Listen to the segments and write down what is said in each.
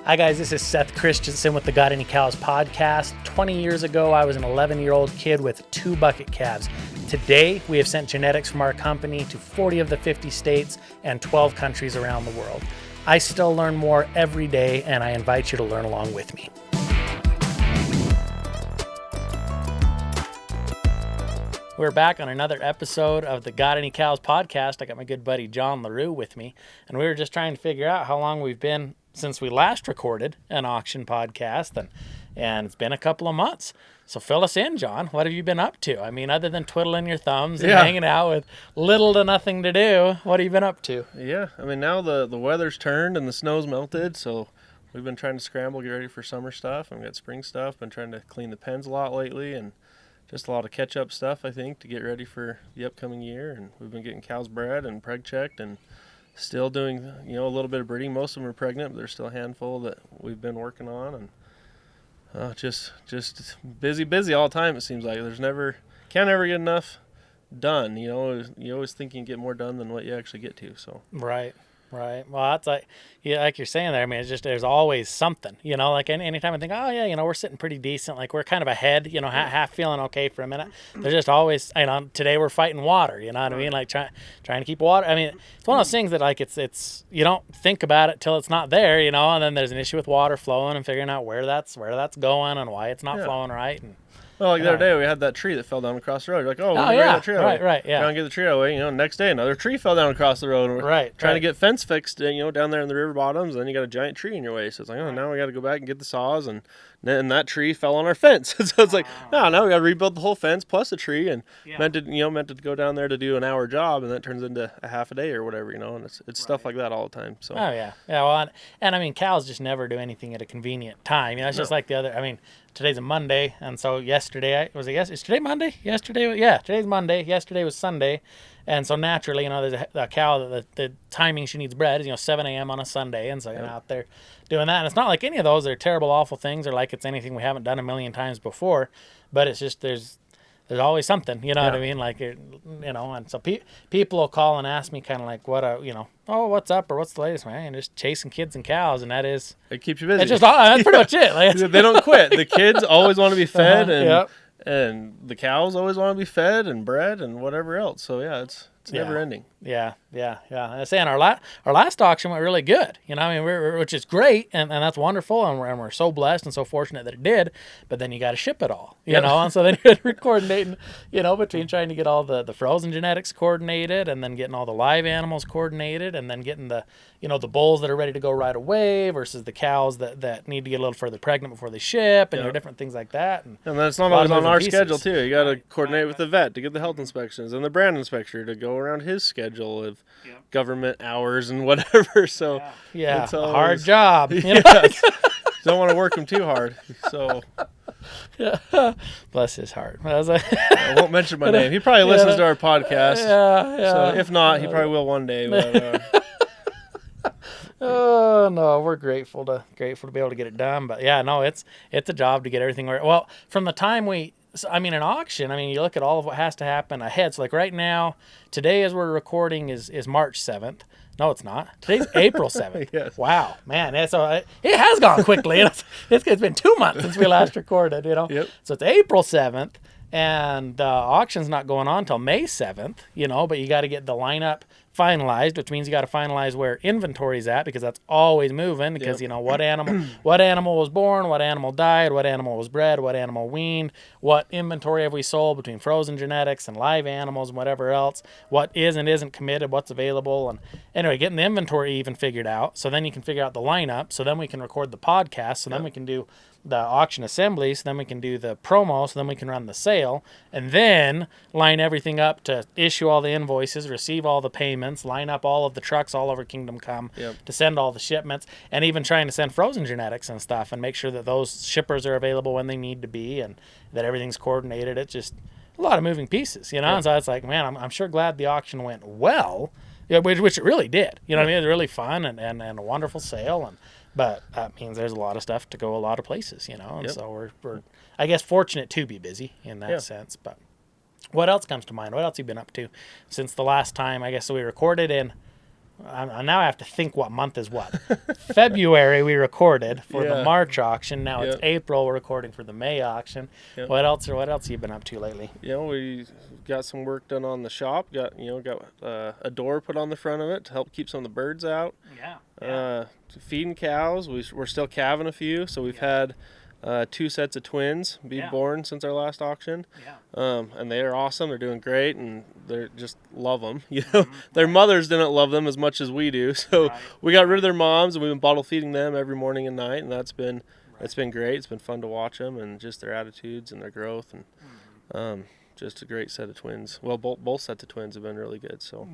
Hi guys, this is Seth Christensen with the Got Any Cows podcast. 20 years ago, I was an 11-year-old kid with 2 bucket calves. Today, we have sent genetics from our company to 40 of the 50 states and 12 countries around the world. I still learn more every day, and I invite you to learn along with me. We're back on another episode of the Got Any Cows podcast. I got my good buddy John LaRue with me, and we were just trying to figure out how long we've been since we last recorded an auction podcast, and it's been a couple of months. So fill us in, John. What have you been up to? I mean, other than twiddling your thumbs and hanging out with little to nothing to do, what have you been up to? Yeah, I mean, now the weather's turned and the snow's melted, so we've been trying to scramble, get ready for summer stuff, and we got spring stuff. Been trying to clean the pens a lot lately, and just a lot of catch-up stuff, I think, to get ready for the upcoming year. And we've been getting cows bred and preg checked, and still doing, a little bit of breeding. Most of them are pregnant, but there's still a handful that we've been working on, and just busy all the time. It seems like can't ever get enough done. You always think you can get more done than what you actually get to. So Right. Well, that's like you're saying there. I mean, it's just there's always something. Like anytime I think, oh yeah, we're sitting pretty decent. Like we're kind of ahead. Half feeling okay for a minute. There's just always, today we're fighting water. You know what I mean? Like trying to keep water. I mean, it's one of those things that like it's you don't think about it till it's not there. And then there's an issue with water flowing and figuring out where that's going and why it's not flowing right. And well, like the other day, we had that tree that fell down across the road. You're like, we're going to get that tree away. Right, yeah. Trying to get the tree away. Next day, another tree fell down across the road. And we're trying to get fence fixed, down there in the river bottoms. And then you got a giant tree in your way. So it's like, now we got to go back and get the saws. And then that tree fell on our fence. So it's like, now we got to rebuild the whole fence plus a tree. And meant to go down there to do an hour job. And that turns into a half a day or whatever, And it's stuff like that all the time. So. Oh, yeah. Yeah, well, and I mean, cows just never do anything at a convenient time. It's just like the other, I mean, today's a Monday, and so yesterday, is today Monday? Today's Monday. Yesterday was Sunday, and so naturally, there's a cow that the timing she needs bred is, 7 a.m. on a Sunday, and so out there doing that. And it's not like any of those are terrible, awful things, or like it's anything we haven't done a million times before, but it's just there's always something, what I mean? Like, and so people will call and ask me kind of like, what's up or what's the latest, man? Just chasing kids and cows, and it keeps you busy. It's just, that's pretty much it. Like, they don't quit. The kids always want to be fed, and the cows always want to be fed and bred and whatever else. So, it's never ending. Yeah. I say, and our last auction went really good. Which is great, and that's wonderful, and we're so blessed and so fortunate that it did. But then you got to ship it all, and so then you're coordinating, between trying to get all the frozen genetics coordinated, and then getting all the live animals coordinated, and then getting the the bulls that are ready to go right away versus the cows that need to get a little further pregnant before they ship, and different things like that. And then it's not always on our schedule too. You got to coordinate with the vet to get the health inspections and the brand inspector to go around his schedule of government hours and whatever. So it's a hard job. Don't want to work him too hard. So bless his heart. I won't mention my name. He probably listens to our podcast. So if not, he probably will one day. But, oh no, we're grateful to be able to get it done. But it's a job to get everything right. Well, from the time an auction, you look at all of what has to happen ahead. So like right now, today as we're recording is March 7th. No, it's not. Today's April 7th. Yes. Wow, man. It has gone quickly. It's been 2 months since we last recorded, Yep. So it's April 7th, and the auction's not going on until May 7th, but you got to get the lineup finalized, which means you got to finalize where inventory's at, because that's always moving, because what animal was born, what animal died, what animal was bred, what animal weaned, what inventory have we sold between frozen genetics and live animals and whatever else, what is and isn't committed, what's available. And anyway, getting the inventory even figured out, so then you can figure out the lineup, so then we can record the podcast, so then we can do the auction assembly, so then we can do the promo, so then we can run the sale, and then line everything up to issue all the invoices, receive all the payments, line up all of the trucks all over Kingdom Come to send all the shipments, and even trying to send frozen genetics and stuff and make sure that those shippers are available when they need to be and that everything's coordinated. It's just a lot of moving pieces, And so it's like, man, I'm sure glad the auction went well, which it really did. It was really fun and a wonderful sale, but that means there's a lot of stuff to go a lot of places, and so we're I guess fortunate to be busy in that sense. But what else comes to mind? What else have you been up to since the last time? I guess we recorded in now I have to think what month is what. February we recorded for the March auction. Now it's April. We're recording for the May auction. Yep. What else have you been up to lately? We got some work done on the shop. Got a door put on the front of it to help keep some of the birds out. Feeding cows. We're still calving a few, so we've had 2 sets of twins be born since our last auction. And they are awesome. They're doing great, and they're just love them. Their mothers didn't love them as much as we do, so we got rid of their moms, and we've been bottle feeding them every morning and night, and that's been great. It's been fun to watch them and just their attitudes and their growth, and just a great set of twins. Well, both sets of twins have been really good. So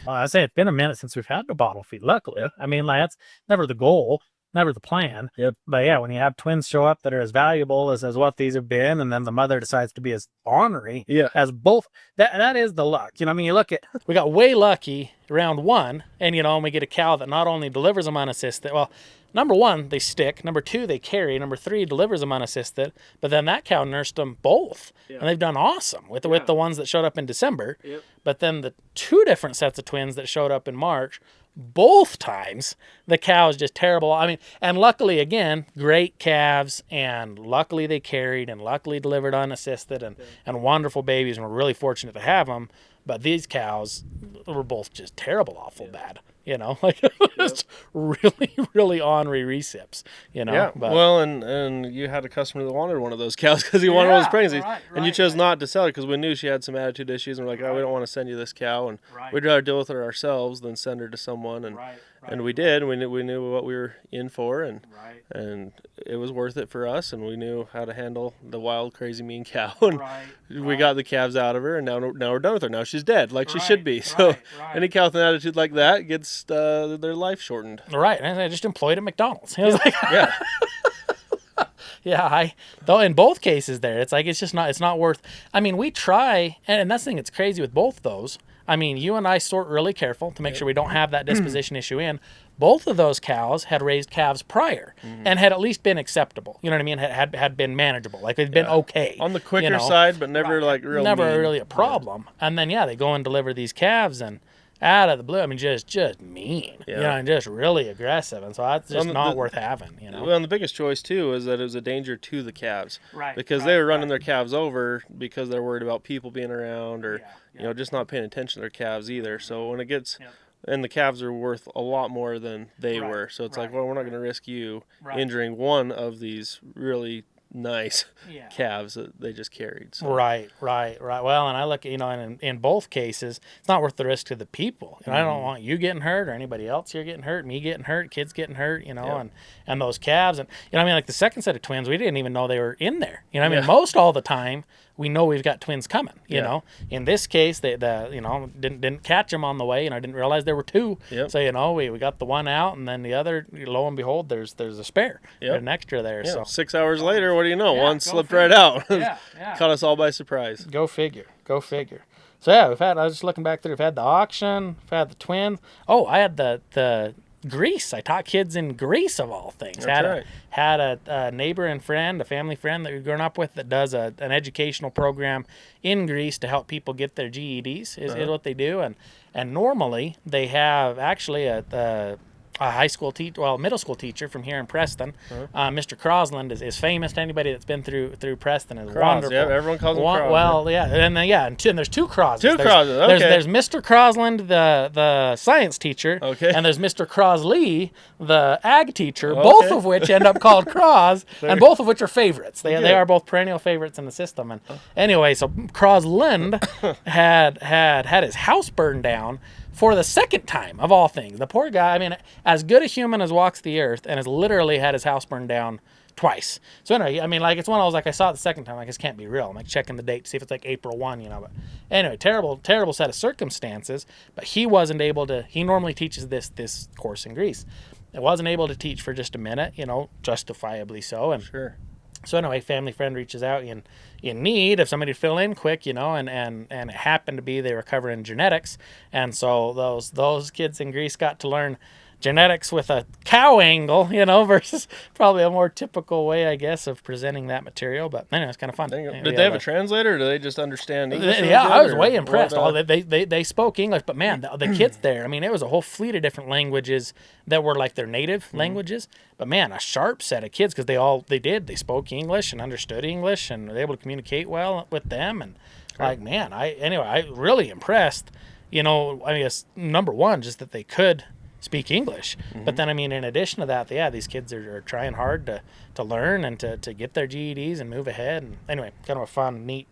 Well, I say it's been a minute since we've had to bottle feed. Luckily, I mean, like, that's never the goal. Never the plan. But yeah, when you have twins show up that are as valuable as what these have been, and then the mother decides to be as ornery as both, that is the luck. I mean, you look at, we got way lucky round 1, and and we get a cow that not only delivers them unassisted. Well, number 1, they stick. Number 2, they carry. Number 3, delivers them unassisted. But then that cow nursed them both, and they've done awesome with the ones that showed up in December. But then the 2 different sets of twins that showed up in March, both times the cow is just terrible. I mean, and luckily, again, great calves, and luckily they carried, and luckily delivered unassisted, and wonderful babies, and we're really fortunate to have them. But these cows were both just terrible, awful bad. Just really, really ornery recips, But, well, and you had a customer that wanted one of those cows because he wanted one of those pregnancies, and you chose not to sell her because we knew she had some attitude issues, and we're like, we don't want to send you this cow, and we'd rather deal with her ourselves than send her to someone, and we did. We knew what we were in for, and it was worth it for us, and we knew how to handle the wild, crazy, mean cow, and we got the calves out of her, and now we're done with her. Now she's dead, like she should be. So any cow with an attitude like that gets their life shortened. And I just employed at McDonald's. It was like, though in both cases there, it's like, it's not worth. I mean, we try, and that's the thing. It's crazy with both those. I mean, you and I sort really careful to make sure we don't have that disposition issue in. Both of those cows had raised calves prior and had at least been acceptable. You know what I mean? Had been manageable. Like, it'd been okay. On the quicker side, but never really a problem. And then, they go and deliver these calves, and out of the blue, I mean, just mean, and just really aggressive. And so that's just not worth having, Well, and the biggest choice, too, is that it was a danger to the calves. Because they were running their calves over because they're worried about people being around or, just not paying attention to their calves either. So when it gets... And the calves are worth a lot more than they were. So it's like, well, we're not going to risk you injuring one of these really nice calves that they just carried. So. Right. Well, and I look at, in both cases, it's not worth the risk to the people. And I don't want you getting hurt or anybody else here getting hurt, me getting hurt, kids getting hurt, and those calves. And, like the second set of twins, we didn't even know they were in there. Most all the time, we know we've got twins coming, In this case, they didn't catch them on the way, didn't realize there were 2. So, we got the one out, and then the other, lo and behold, there's a spare, an extra there. So 6 hours later, what do you know? One slipped right out. Caught us all by surprise. Go figure. So I was just looking back through, we've had the auction, we've had the twins. Oh, I had the Greece. I taught kids in Greece, of all things. Had a neighbor and friend, a family friend that we've grown up with that does an educational program in Greece to help people get their GEDs is what they do. And normally they have actually a high school teacher, middle school teacher from here in Preston. Mr. Crosland is famous to anybody that's been through Preston. Is wonderful. Yeah, everyone calls him Crosland. Well, and there's 2 Croslands. Okay. There's Mr. Crosland, the science teacher, and there's Mr. Crosley, the ag teacher, both of which end up called Cros, and both of which are favorites. They are both perennial favorites in the system. And anyway, so Crosland had his house burned down for the second time, of all things. The poor guy, I mean, as good a human as walks the earth, and has literally had his house burned down twice. So anyway, I mean, like, it's one of those, like, I saw it the second time, like, this can't be real. I'm like checking the date to see if it's like April 1, but anyway, terrible set of circumstances. But he wasn't able to. He normally teaches this course in Greece. I wasn't able to teach for just a minute, justifiably so. And so anyway, family friend reaches out in need of somebody to fill in quick, and it happened to be they were covering genetics, and so those kids in Greece got to learn genetics with a cow angle, versus probably a more typical way, I guess, of presenting that material. But anyway, it's kind of fun. Did they have a translator, or do they just understand English? Yeah, I was way impressed. They spoke English, but man, the kids there, I mean, it was a whole fleet of different languages that were like their native languages. But man, a sharp set of kids, because they spoke English and understood English and were able to communicate well with them. And I really impressed. I guess number one, just that they could speak English. But then, I mean, in addition to that, these kids are trying hard to learn and to get their GEDs and move ahead. And anyway, kind of a fun, neat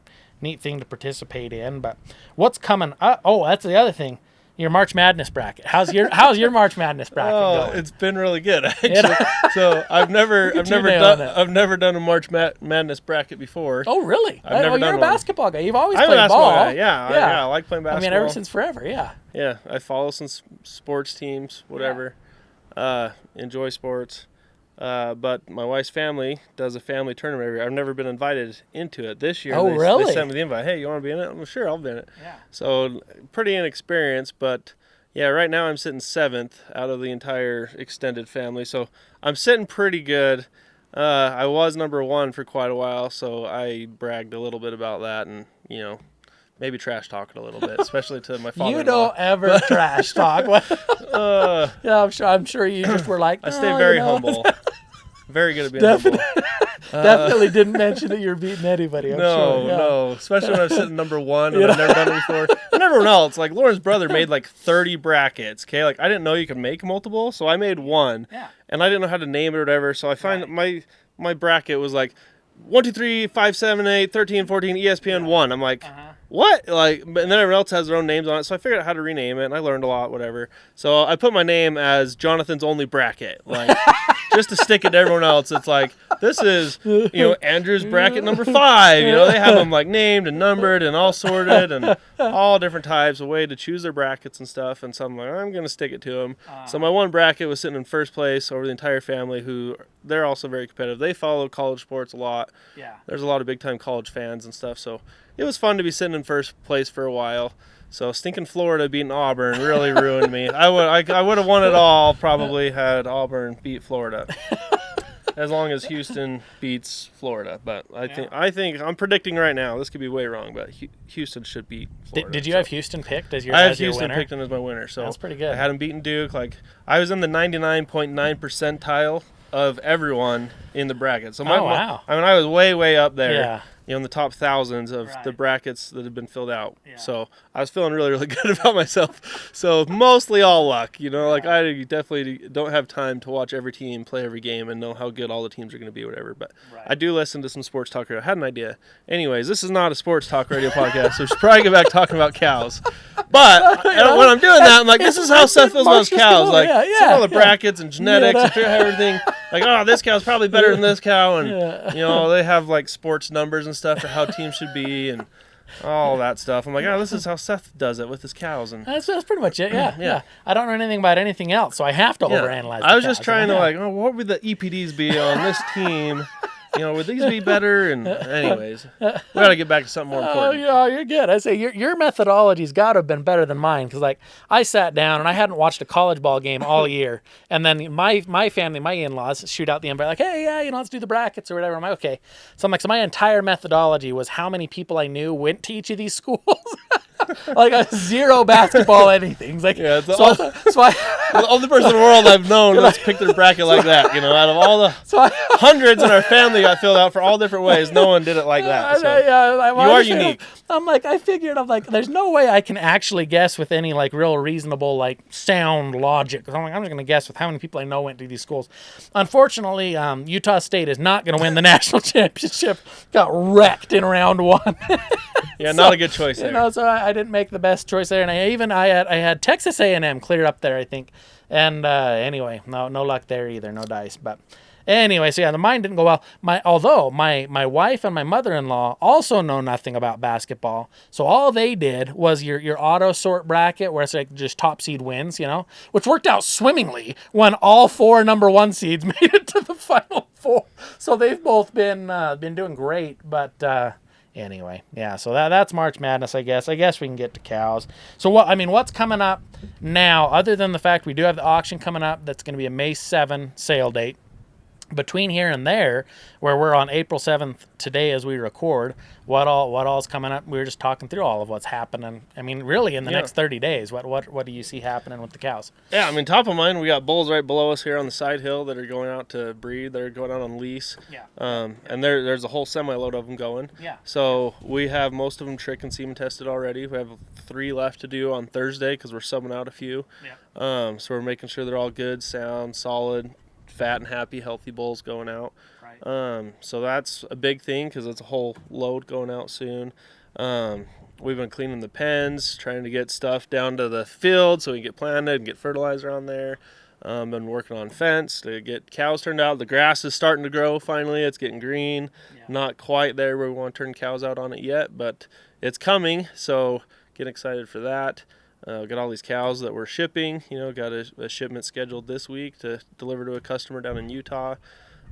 thing to participate in. But what's coming up? Oh, that's the other thing. Your March Madness bracket. How's your March Madness bracket going? It's been really good, actually. So I've never done a March Madness bracket before. Oh, really? You're a basketball guy. You've always played ball. Guy. Yeah, I like playing basketball. I mean, ever since forever. Yeah. Yeah, I follow some sports teams, whatever. Enjoy sports. But my wife's family does a family tournament every year. I've never been invited into it. This year, really? They sent me the invite. Hey, you want to be in it? I'm sure I'll be in it. Yeah. So pretty inexperienced, but yeah, right now I'm sitting 7th out of the entire extended family. So I'm sitting pretty good. I was number 1 for quite a while, so I bragged a little bit about that, and maybe trash talk it a little bit, especially to my father. You don't ever trash talk. Yeah, I'm sure you just were like. I stay very humble. Very good at being humble. Definitely didn't mention that you're beating anybody. No. Especially when I was sitting number 1 and I've never done it before. And everyone else, like Lauren's brother made like 30 brackets. Okay, like I didn't know you could make multiple, so I made one. Yeah. And I didn't know how to name it or whatever. So I find that my bracket was like 1, 2, 3, 5, 7, 8, 13, 14, ESPN 1. I'm like. What? And then everyone else has their own names on it, so I figured out how to rename it, and I learned a lot, whatever. So I put my name as Jonathan's Only Bracket, just to stick it to everyone else. It's like, this is, Andrew's bracket number 5. They have them named and numbered and all sorted and all different types, a way to choose their brackets and stuff. And so I'm like, I'm going to stick it to them. So my one bracket was sitting in first place over the entire family, who they're also very competitive. They follow college sports a lot. Yeah. There's a lot of big-time college fans and stuff, so it was fun to be sitting in first place for a while. So stinking Florida beating Auburn really ruined me. I would have won it all probably had Auburn beat Florida. As long as Houston beats Florida, but I think I'm predicting right now. This could be way wrong, but Houston should beat Florida. Did you have Houston picked as your? I have Houston picked as my winner, so that's pretty good. I had them beating Duke. I was in the 99.9 percentile of everyone in the bracket. So wow. I was way up there. Yeah. In the top thousands of the brackets that have been filled out. Yeah. So I was feeling really good about myself. So mostly all luck, I definitely don't have time to watch every team play every game and know how good all the teams are going to be, whatever. But I do listen to some sports talk radio. I had an idea. Anyways, this is not a sports talk radio podcast, so we should probably get back talking about cows. But when I'm doing that, I'm like, this is how Seth feels about his cows. See all the brackets and genetics and everything. This cow's probably better than this cow. And, they have sports numbers and stuff for how teams should be and all that stuff. I'm like, this is how Seth does it with his cows. And that's pretty much it. Yeah. I don't know anything about anything else, so I have to overanalyze. I was just trying to what would the EPDs be on this team? Would these be better? And anyways, we got to get back to something more important. Oh, you're good. I say your methodology's got to have been better than mine, because I sat down and I hadn't watched a college ball game all year, and then my family, my in-laws, shoot out the invite hey, let's do the brackets or whatever. I'm like, okay. So I'm like, so my entire methodology was how many people I knew went to each of these schools. Zero basketball anything. The only person in the world I've known that's picked their bracket like that. Out of all the hundreds in our family got filled out for all different ways, no one did it like that. So you are unique. I'm like, there's no way I can actually guess with any real reasonable sound logic. I'm just gonna guess with how many people I know went to these schools. Unfortunately, Utah State is not gonna win the national championship. Got wrecked in round 1. Yeah, not a good choice there. So I didn't make the best choice there, and I had Texas A&M clear up there, I think. And anyway, no luck there either, no dice. But anyway, so the mine didn't go well. Although my wife and my mother-in-law also know nothing about basketball, so all they did was your auto sort bracket, where it's just top seed wins, which worked out swimmingly when all 4 number 1 seeds made it to the final 4. So they've both been doing great, but. Anyway, yeah, so that's March Madness, I guess. I guess we can get to cows. So what's coming up now, other than the fact we do have the auction coming up that's going to be a May 7 sale date? Between here and there, where we're on April 7th today as we record, what all's coming up? We were just talking through all of what's happening. I mean, really in the next 30 days, what do you see happening with the cows? Yeah, I mean, top of mind, we got bulls right below us here on the side hill that are going out to breed. They're going out on lease. Yeah. And there's a whole semi-load of them going. Yeah. So we have most of them trick and semen tested already. We have 3 left to do on Thursday because we're subbing out a few. Yeah. So we're making sure they're all good, sound, solid, fat and happy, healthy bulls going out. Right. So that's a big thing because it's a whole load going out soon. We've been cleaning the pens, trying to get stuff down to the field so we can get planted and get fertilizer on there. Been working on fence to get cows turned out. The grass is starting to grow finally. It's getting green. Yeah. Not quite there where we want to turn cows out on it yet, but it's coming. So getting excited for that. Got all these cows that we're shipping. Got a shipment scheduled this week to deliver to a customer down in Utah.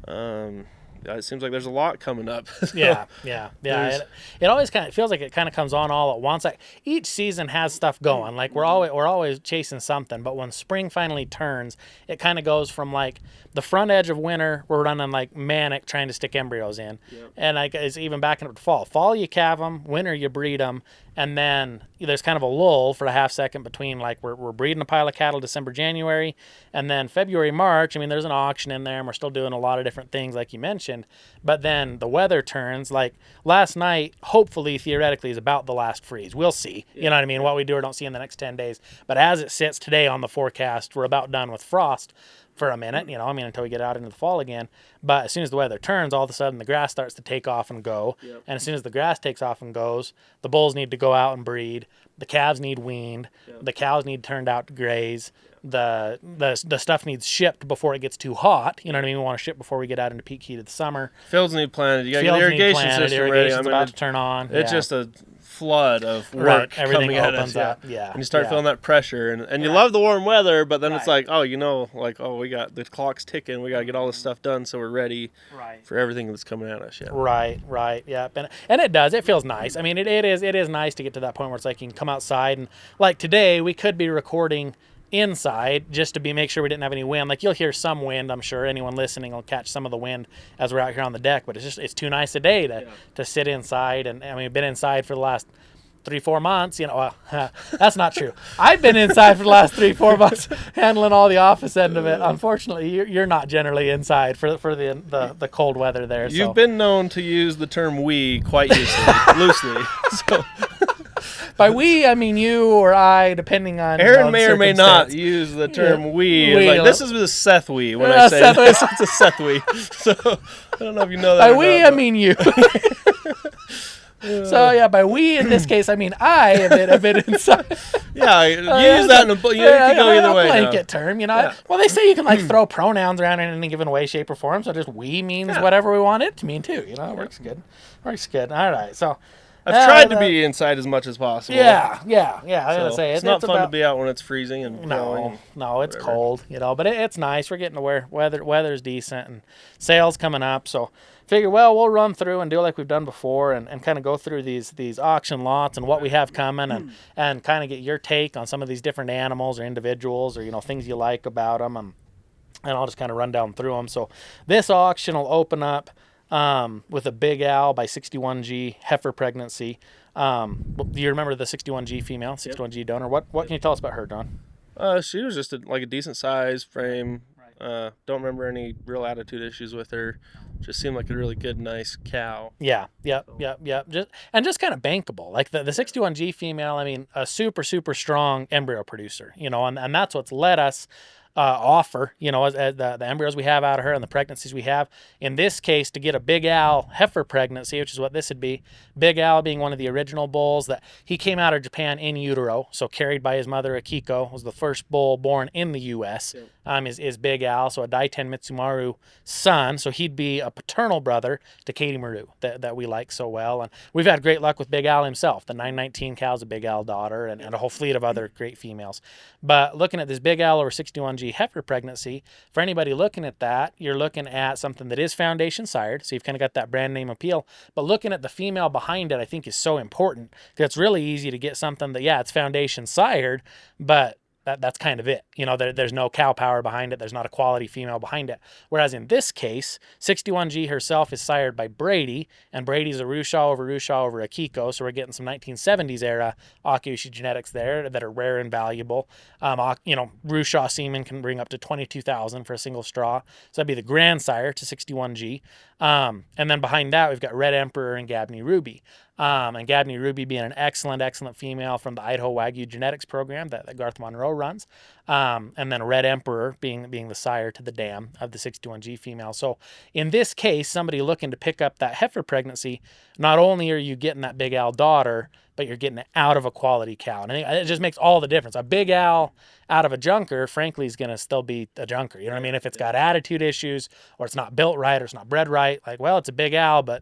It seems like there's a lot coming up. Yeah. It always kind of feels like it kind of comes on all at once. Like each season has stuff going. Like we're always chasing something. But when spring finally turns, it kind of goes from like the front edge of winter, we're running like manic trying to stick embryos in, and like it's even backing up to fall. Fall you calve them, winter you breed them, and then there's kind of a lull for a half second between like we're breeding a pile of cattle December, January, and then February, March. I mean, there's an auction in there, and we're still doing a lot of different things like you mentioned. But then the weather turns. Like last night, hopefully, theoretically, is about the last freeze. We'll see. You know what I mean? What we do or don't see in the next 10 days. But as it sits today on the forecast, we're about done with frost for a minute, until we get out into the fall again. But as soon as the weather turns, all of a sudden the grass starts to take off and go. Yep. And as soon as the grass takes off and goes, the bulls need to go out and breed. The calves need weaned. Yep. The cows need turned out to graze. The stuff needs shipped before it gets too hot. You know what I mean? We want to ship before we get out into peak heat of the summer. Fields need planted. You got to get the irrigation system ready. Irrigation's about to turn on. It's just a flood of work right. Everything coming at opens us. up. Yeah. And you start feeling that pressure, and you love the warm weather, but then it's Right. like, we got the clock's ticking. We got to get all this stuff done so we're ready for everything that's coming at us. Yeah. Right. Yeah. And it does. It feels nice. I mean, it is nice to get to that point where it's like you can come outside and like today we could be recording inside just to make sure we didn't have any wind. Like you'll hear some wind. I'm sure anyone listening will catch some of the wind as we're out here on the deck, but it's too nice a day to sit inside. And I mean, we've been inside for the last 3-4 months, that's not true. I've been inside for the last 3-4 months handling all the office end of it. Unfortunately, you're not generally inside for the cold weather there. You've been known to use the term "we" quite loosely. So. By we, I mean you or I, depending on Aaron may or may not use the term "we." This is the Seth "we" when I say this. It's a Seth "we." So I don't know if you know that. By we, I mean you. So yeah, by we in this case, I mean I have been inside. Yeah, you use that in a you can go either way. Blanket term, Well, they say you can like throw pronouns around in any given way, shape, or form. So just we means whatever we want it to mean too. It works good. Works good. All right, so. I've tried to be inside as much as possible. Yeah. I was gonna say it's not fun to be out when it's freezing and no, it's cold, but it's nice. We're getting to where weather's decent and sales coming up. So figure, we'll run through and do like we've done before and kind of go through these auction lots and what we have coming and kind of get your take on some of these different animals or individuals or things you like about them and I'll just kind of run down through them. So this auction will open up with a Big Al by 61G heifer pregnancy. Do you remember the 61G female, 61G donor? What can you tell us about her, Don? She was just a decent size frame. Don't remember any real attitude issues with her. Just seemed like a really good, nice cow. Yeah. Just kind of bankable. Like the 61G female, I mean, a super, super strong embryo producer, and that's what's led us offer, the embryos we have out of her and the pregnancies we have. In this case, to get a Big Al heifer pregnancy, which is what this would be, Big Al being one of the original bulls that he came out of Japan in utero, so carried by his mother Akiko, was the first bull born in the U.S. Is Big Al, so a Daiten Mitsumaru son, so he'd be a paternal brother to Katie Maru that we like so well. And we've had great luck with Big Al himself. The 919 cow's a Big Al daughter and a whole fleet of other great females. But looking at this Big Al over 61G 61G heifer pregnancy, for anybody looking at that, you're looking at something that is foundation sired. So you've kind of got that brand name appeal. But looking at the female behind it, I think is so important, because it's really easy to get something that, yeah, it's foundation sired, but that's kind of it. There's no cow power behind it. There's not a quality female behind it. Whereas in this case, 61G herself is sired by Brady, and Brady's a Rushaw over Akiko. So we're getting some 1970s era Akiushi genetics there that are rare and valuable. Rushaw semen can bring up to 22,000 for a single straw. So that'd be the grandsire to 61G. And then behind that, we've got Red Emperor and Gabney Ruby. And Gabney Ruby being an excellent female from the Idaho Wagyu genetics program that Garth Monroe runs. And then Red Emperor being the sire to the dam of the 61G female. So in this case, somebody looking to pick up that heifer pregnancy, not only are you getting that Big Al daughter, but you're getting it out of a quality cow. And I think it just makes all the difference. A Big Al out of a junker, frankly, is going to still be a junker. You know what I mean? If it's got attitude issues, or it's not built right, or it's not bred right, like, well, it's a Big Al, but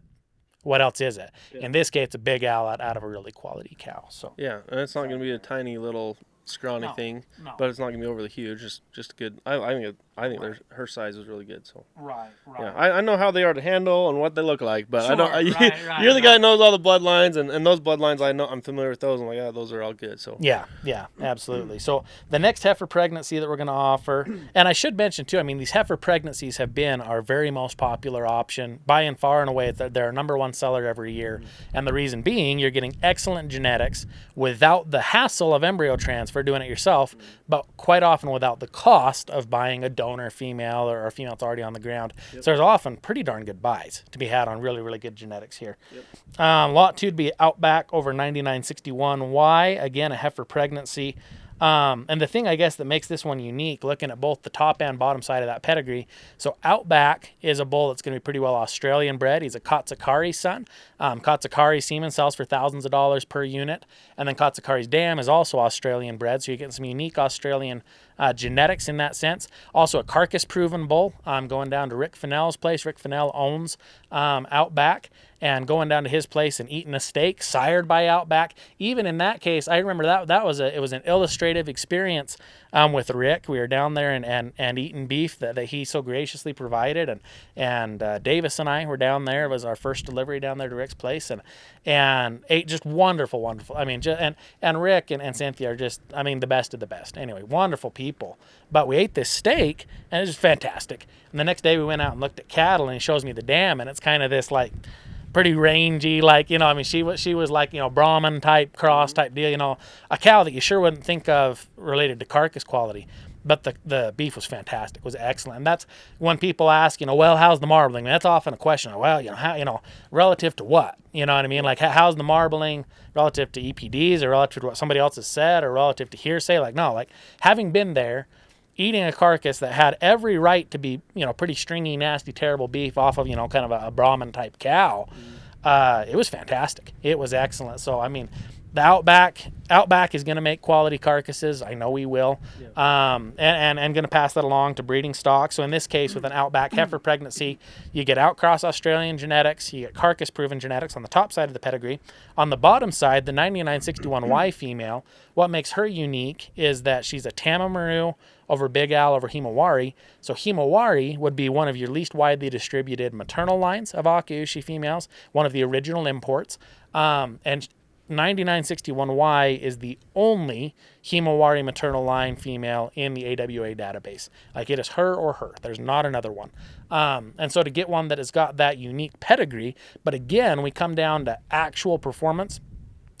what else is it? Yeah. In this case, it's a Big Al out of a really quality cow. So yeah, and it's not going to be a tiny little scrawny thing, but it's not going to be overly huge. Just good. I think her size is really good. So right. Yeah, I know how they are to handle and what they look like, but I don't. You're the guy that knows all the bloodlines, and those bloodlines I'm familiar with those. I'm like, yeah, those are all good. So yeah, absolutely. So the next heifer pregnancy that we're going to offer, and I should mention too, I mean, these heifer pregnancies have been our very most popular option by and far and away. They're our number one seller every year, and the reason being, you're getting excellent genetics without the hassle of embryo transfer, doing it yourself, but quite often without the cost of buying a donor female or a female that's already on the ground. Yep. So there's often pretty darn good buys to be had on really, really good genetics here. Yep. Lot 2 would be Outback over 9961Y. Again, a heifer pregnancy. And the thing, I guess, that makes this one unique, looking at both the top and bottom side of that pedigree. So Outback is a bull that's going to be pretty well Australian bred. He's a Katsukari son. Katsukari semen sells for thousands of dollars per unit. And then Katsukari's dam is also Australian bred. So you're getting some unique Australian genetics in that sense. Also a carcass-proven bull. Going down to Rick Fennell's place. Rick Fennell owns Outback. And going down to his place and eating a steak sired by Outback. Even in that case, I remember that was an illustrative experience with Rick. We were down there and eating beef that he so graciously provided, and Davis and I were down there. It was our first delivery down there to Rick's place, and ate just wonderful. I mean, and Rick and Cynthia are just, I mean, the best of the best. Anyway, wonderful people. But we ate this steak, and it was fantastic. And the next day we went out and looked at cattle, and he shows me the dam, and it's kind of this like pretty rangy, like, I mean, she was like, Brahman type, cross type deal, a cow that you sure wouldn't think of related to carcass quality. But the beef was fantastic, was excellent. And that's when people ask, well, how's the marbling? That's often a question. Well, how, relative to what? You know what I mean? Like, how's the marbling relative to EPDs, or relative to what somebody else has said, or relative to hearsay? Like, no, like, having been there, eating a carcass that had every right to be, pretty stringy, nasty, terrible beef off of, kind of a Brahman type cow, it was fantastic. It was excellent. So, I mean, the Outback is going to make quality carcasses. I know we will. Yeah. And going to pass that along to breeding stock. So in this case, with an Outback heifer pregnancy, you get outcross Australian genetics, you get carcass proven genetics on the top side of the pedigree. On the bottom side, the 9961Y female, what makes her unique is that she's a Tamamaru over Big Al over Himawari. So Himawari would be one of your least widely distributed maternal lines of Akiushi females, one of the original imports. And 9961Y is the only Himawari maternal line female in the AWA database. Like, it is her or her. There's not another one. And so to get one that has got that unique pedigree, but again, we come down to actual performance.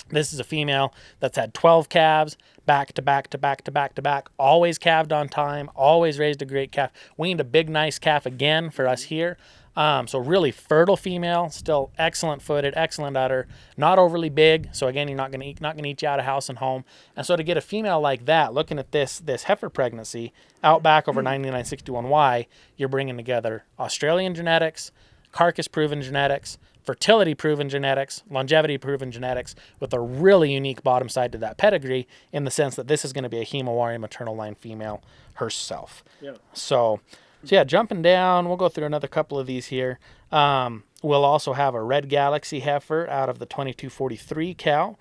This is a female that's had 12 calves, back to back to back to back to back, always calved on time, always raised a great calf. Weaned a big, nice calf again for us here. So really fertile female, still excellent footed, excellent udder, not overly big. So again, you're not gonna eat you out of house and home. And so to get a female like that, looking at this heifer pregnancy, Outback over 9961Y, you're bringing together Australian genetics, carcass proven genetics, fertility proven genetics, longevity proven genetics, with a really unique bottom side to that pedigree, in the sense that this is going to be a Himawari maternal line female herself. Yeah. So yeah, jumping down, we'll go through another couple of these here. We'll also have a Red Galaxy heifer out of the 2243 cow.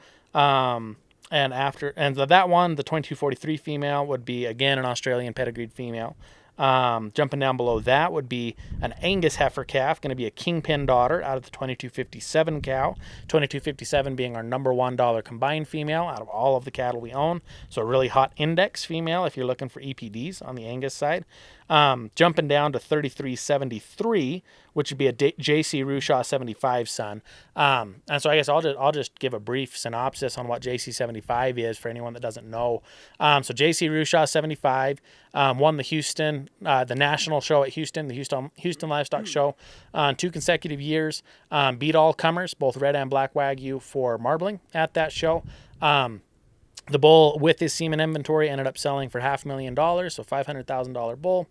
that one, the 2243 female would be again an Australian pedigreed female. Jumping down below that would be an Angus heifer calf, going to be a kingpin daughter out of the 2257 cow. 2257 being our number $1 combined female out of all of the cattle we own. So a really hot index female if you're looking for EPDs on the Angus side. Jumping down to 3373, which would be a JC Rushaw 75 son. And so I guess I'll just give a brief synopsis on what JC 75 is for anyone that doesn't know. So JC Rushaw 75 won the national show at Houston, the Houston Livestock Show, 2 consecutive years. Beat all comers, both red and black Wagyu for marbling at that show. The bull with his semen inventory ended up selling for $500,000, so $500,000 bull.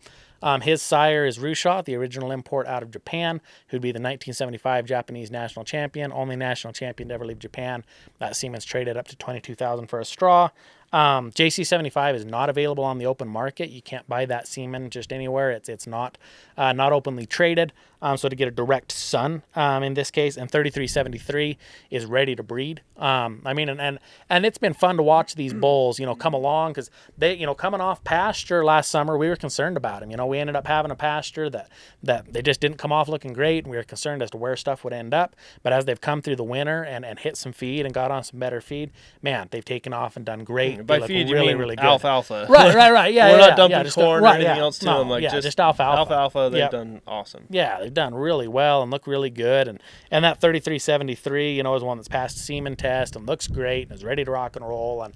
His sire is Rushaw, the original import out of Japan, who'd be the 1975 Japanese national champion, only national champion to ever leave Japan. That semen's traded up to $22,000 for a straw. JC75 is not available on the open market. You can't buy that semen just anywhere. It's not openly traded. So to get a direct son in this case, and 3373 is ready to breed. And it's been fun to watch these bulls, come along because they, coming off pasture last summer, we were concerned about them. We ended up having a pasture that they just didn't come off looking great, and we were concerned as to where stuff would end up. But as they've come through the winter and hit some feed and got on some better feed, man, they've taken off and done great. By feed, you mean really good. Alfalfa. Right. Yeah, we're not dumping corn or anything else to them. Just alfalfa. Alfalfa, they've done awesome. Yeah, they've done really well and look really good. And that 3373, is one that's passed the semen test and looks great and is ready to rock and roll. And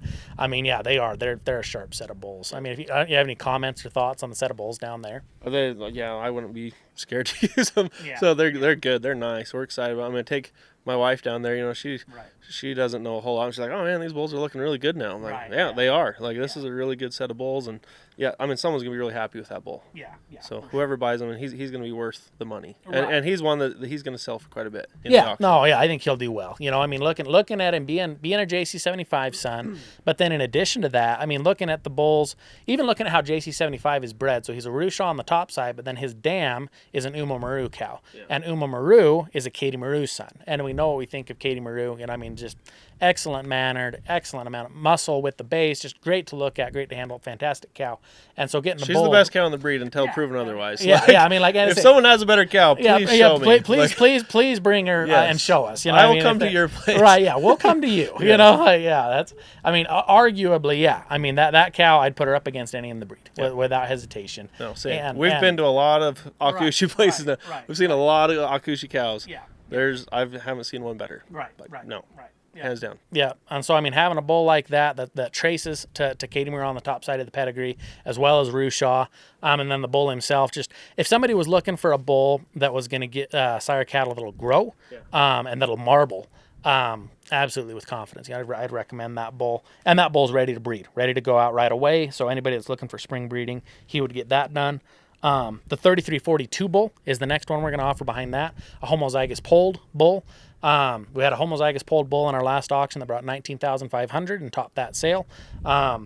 they are. They're a sharp set of bulls. If you have any comments or thoughts on the set of bulls down there? I wouldn't be scared to use them. Yeah. So they're good. They're nice. We're excited about them. I'm going to take my wife down there. She doesn't know a whole lot. She's like, oh man, these bulls are looking really good now. I'm like, they are. Like, this is a really good set of bulls. And someone's gonna be really happy with that bull. Yeah. So whoever buys them, and he's gonna be worth the money. And he's one that he's gonna sell for quite a bit. I think he'll do well. Looking at him being a JC75 son, but then in addition to that, looking at the bulls, even looking at how JC75 is bred. So he's a Rushaw on the top side, but then his dam is an Uma-Maru cow, and Uma-Maru is a Katie Maru son. And we know what we think of Katie Maru, and just excellent mannered, excellent amount of muscle with the base, just great to look at, great to handle, fantastic cow. And so she's the best cow in the breed until proven otherwise. If someone has a better cow, please show me. Please bring her and show us. I will come to your place. Right? Yeah, we'll come to you. That's. Arguably, that cow, I'd put her up against any in the breed without hesitation. No, same. We've been to a lot of Akushi places now. Right. We've seen a lot of Akushi cows. Yeah. I haven't seen one better. Right. No. Right. Yeah. Hands down. Yeah. And so, having a bull like that traces to Katie Maru on the top side of the pedigree, as well as Rushaw, and then the bull himself, just if somebody was looking for a bull that was going to get sire cattle that'll grow and that'll marble, absolutely with confidence. I'd recommend that bull. And that bull's ready to breed, ready to go out right away. So anybody that's looking for spring breeding, he would get that done. The 3342 bull is the next one we're going to offer behind that, a homozygous polled bull. We had a homozygous polled bull in our last auction that brought $19,500 and topped that sale.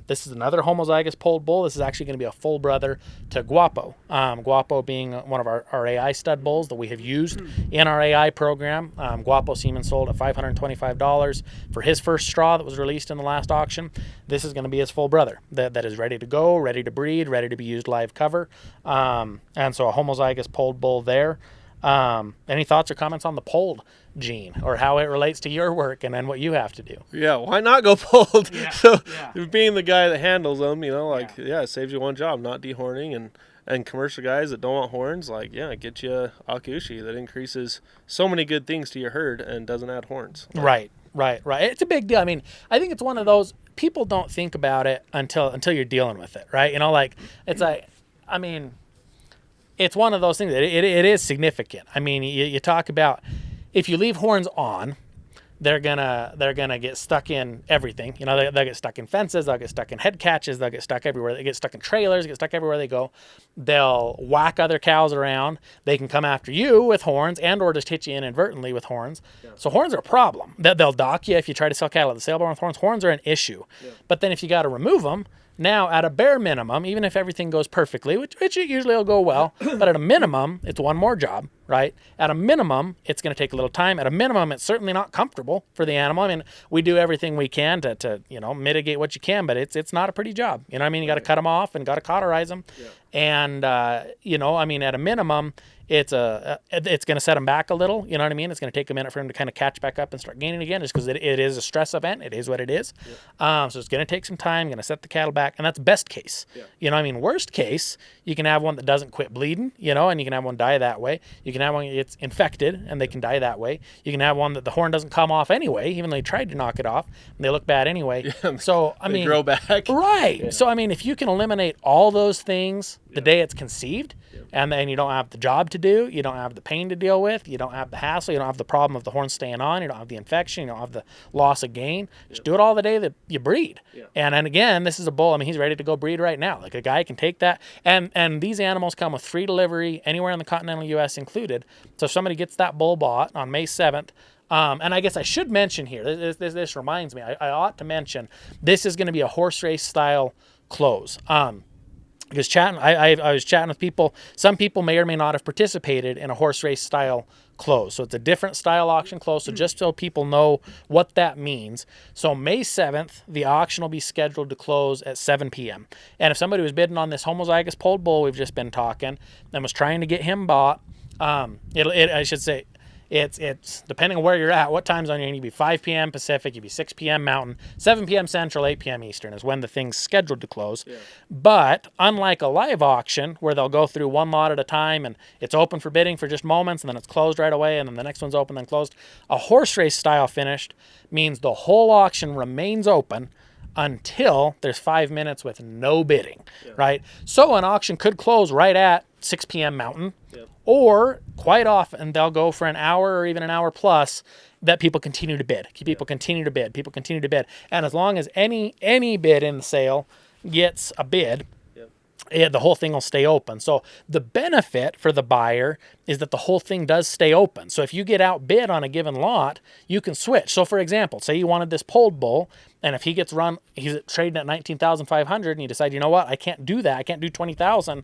This is another homozygous polled bull. This is actually going to be a full brother to Guapo. Guapo being one of our AI stud bulls that we have used in our AI program. Guapo semen sold at $525 for his first straw that was released in the last auction. This is going to be his full brother that is ready to go, ready to breed, ready to be used live cover. And so a homozygous polled bull there. Any thoughts or comments on the polled gene or how it relates to your work and then what you have to do? Yeah, why not go polled? Being the guy that handles them, it saves you one job, not dehorning, and commercial guys that don't want horns, get you a Akushi that increases so many good things to your herd and doesn't add horns. Right. It's a big deal. I think it's one of those, people don't think about it until you're dealing with it, right? It's one of those things that it is significant. You talk about if you leave horns on, they're gonna get stuck in everything. They'll get stuck in fences, they'll get stuck in head catches, they'll get stuck everywhere. They get stuck in trailers, get stuck everywhere they go. They'll whack other cows around. They can come after you with horns or just hit you inadvertently with horns. Yeah. So horns are a problem. They'll dock you if you try to sell cattle at the sale barn with horns. Horns are an issue. Yeah. But then if you got to remove them, now, at a bare minimum, even if everything goes perfectly, which it usually will go well, but at a minimum, it's one more job, right? At a minimum, it's going to take a little time. At a minimum, it's certainly not comfortable for the animal. I mean, we do everything we can to mitigate what you can, but it's not a pretty job. You know what I mean? You got to cut them off and got to cauterize them. Yeah. And, I mean, at a minimum, it's going to set him back a little. You know what I mean? It's going to take a minute for him to kind of catch back up and start gaining again, just because it is a stress event. It is what it is. Yeah. So it's going to take some time, going to set the cattle back, and that's best case. Yeah. You know what I mean? Worst case, you can have one that doesn't quit bleeding, and you can have one die that way. You can have one that's infected, and they can die that way. You can have one that the horn doesn't come off anyway, even though you tried to knock it off, and they look bad anyway. Yeah, so, I mean, grow back. Right. Yeah. So, I mean, if you can eliminate all those things the day it's conceived, and then you don't have the job to do, you don't have the pain to deal with, you don't have the hassle, you don't have the problem of the horn staying on, you don't have the infection, you don't have the loss of gain. Just do it all the day that you breed. Yeah. And again, this is a bull. I mean, he's ready to go breed right now. Like, a guy can take that. And these animals come with free delivery anywhere in the continental U.S. included. So if somebody gets that bull bought on May 7th, and I guess I should mention here, this reminds me, I ought to mention, this is going to be a horse race style close. Because I was chatting with people. Some people may or may not have participated in a horse race style close. So it's a different style auction close. So just so people know what that means. So May 7th, the auction will be scheduled to close at 7 p.m. And if somebody was bidding on this homozygous polled bull we've just been talking and was trying to get him bought, I should say, it's depending on where you're at, what time zone you're in. You'd be 5 p.m. Pacific, you'd be 6 p.m. Mountain, 7 p.m. Central, 8 p.m. Eastern is when the thing's scheduled to close. Yeah. But unlike a live auction where they'll go through one lot at a time and it's open for bidding for just moments and then it's closed right away and then the next one's open then closed, a horse race style finished means the whole auction remains open until there's 5 minutes with no bidding, right? So an auction could close right at 6 p.m. Mountain, or quite often they'll go for an hour or even an hour plus that people continue to bid. People continue to bid. And as long as any bid in the sale gets a bid, the whole thing will stay open. So the benefit for the buyer is that the whole thing does stay open. So if you get outbid on a given lot, you can switch. So for example, say you wanted this polled bull, and if he gets run, he's trading at 19,500, and you decide, you know what, I can't do that. I can't do 20,000,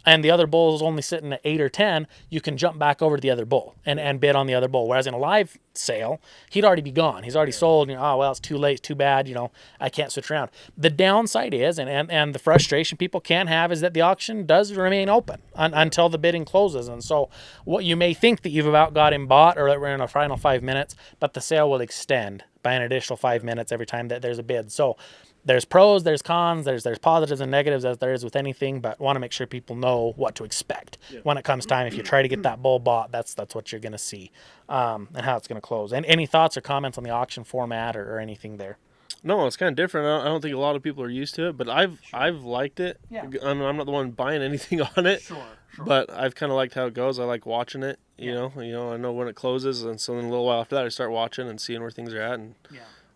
and the other bull is only sitting at 8 or 10. You can jump back over to the other bull and bid on the other bull. Whereas in a live sale, he'd already be gone. He's already sold. Oh well, it's too late. It's too bad. I can't switch around. The downside is, and the frustration people can have is that the auction does remain open until the bidding closes. And so, what you may think that you've about got him bought or that we're in a final 5 minutes, but the sale will extend by an additional 5 minutes every time that there's a bid. So there's pros, there's cons, there's positives and negatives as there is with anything, but want to make sure people know what to expect when it comes time. If you try to get that bull bought, that's what you're going to see, and how it's going to close. And any thoughts or comments on the auction format or anything there? No, it's kind of different. I don't think a lot of people are used to it, but I've liked it. Yeah. I'm not the one buying anything on it. Sure. But I've kind of liked how it goes. I like watching it. You know, I know when it closes, and so then a little while after that, I start watching and seeing where things are at, and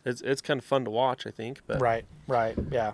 it's kind of fun to watch, I think. But right, yeah.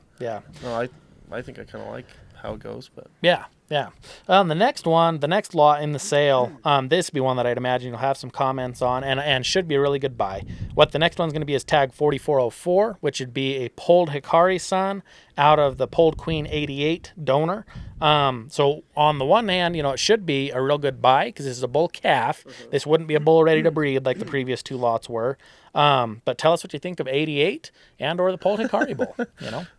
No, I think I kind of like how it goes, but yeah. The next lot in the sale, this would be one that I'd imagine you'll have some comments on, and should be a really good buy. What the next one's going to be is tag 4404, which would be a polled Hikari son out of the polled Queen 88 donor. So on the one hand, it should be a real good buy because this is a bull calf. This wouldn't be a bull ready to breed like the previous two lots were. But tell us what you think of 88 and or the polled Hikari bull.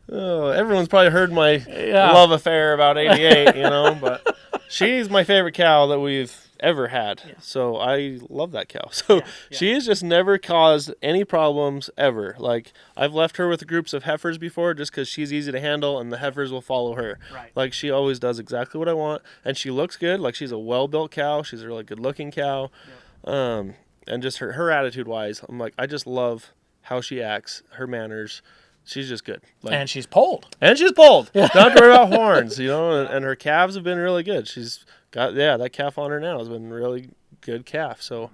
Oh, everyone's probably heard my love affair about 88, but she's my favorite cow that we've ever had. Yeah. So I love that cow. So she has just never caused any problems ever. Like, I've left her with groups of heifers before just because she's easy to handle and the heifers will follow her. Right. Like, she always does exactly what I want, and she looks good. Like, she's a well-built cow. She's a really good-looking cow. Yep. And just her attitude-wise, I'm like, I just love how she acts, her manners. She's just good. And she's polled. Yeah. Don't have to worry about horns, and her calves have been really good. She's got, that calf on her now has been a really good calf. So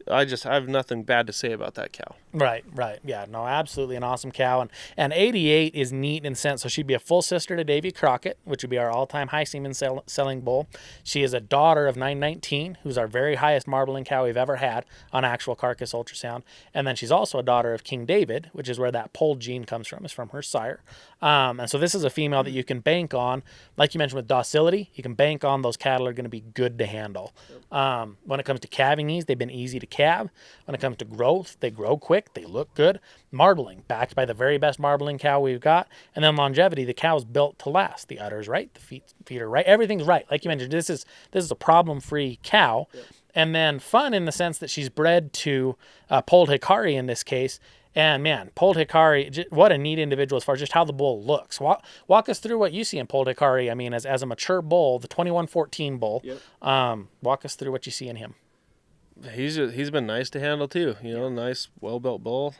I have nothing bad to say about that cow. Right. Yeah, no, absolutely an awesome cow. And 88 is neat in sense. So she'd be a full sister to Davy Crockett, which would be our all-time high semen selling bull. She is a daughter of 919, who's our very highest marbling cow we've ever had on actual carcass ultrasound. And then she's also a daughter of King David, which is where that polled gene comes from, is from her sire. And so this is a female that you can bank on. Like you mentioned with docility, you can bank on those cattle are going to be good to handle. When it comes to calving ease, they've been easy to calve. When it comes to growth, they grow quick. They look good. Marbling, backed by the very best marbling cow we've got. And then longevity, the cow's built to last. The udder's right. The feet are right. Everything's right. Like you mentioned, this is a problem-free cow. Yep. And then fun in the sense that she's bred to polled Hikari in this case. And man, polled Hikari, what a neat individual as far as just how the bull looks. Walk us through what you see in polled Hikari. I mean, as a mature bull, the 2114 bull. Yep. Walk us through what you see in him. He's been nice to handle too. Nice, well-built bull.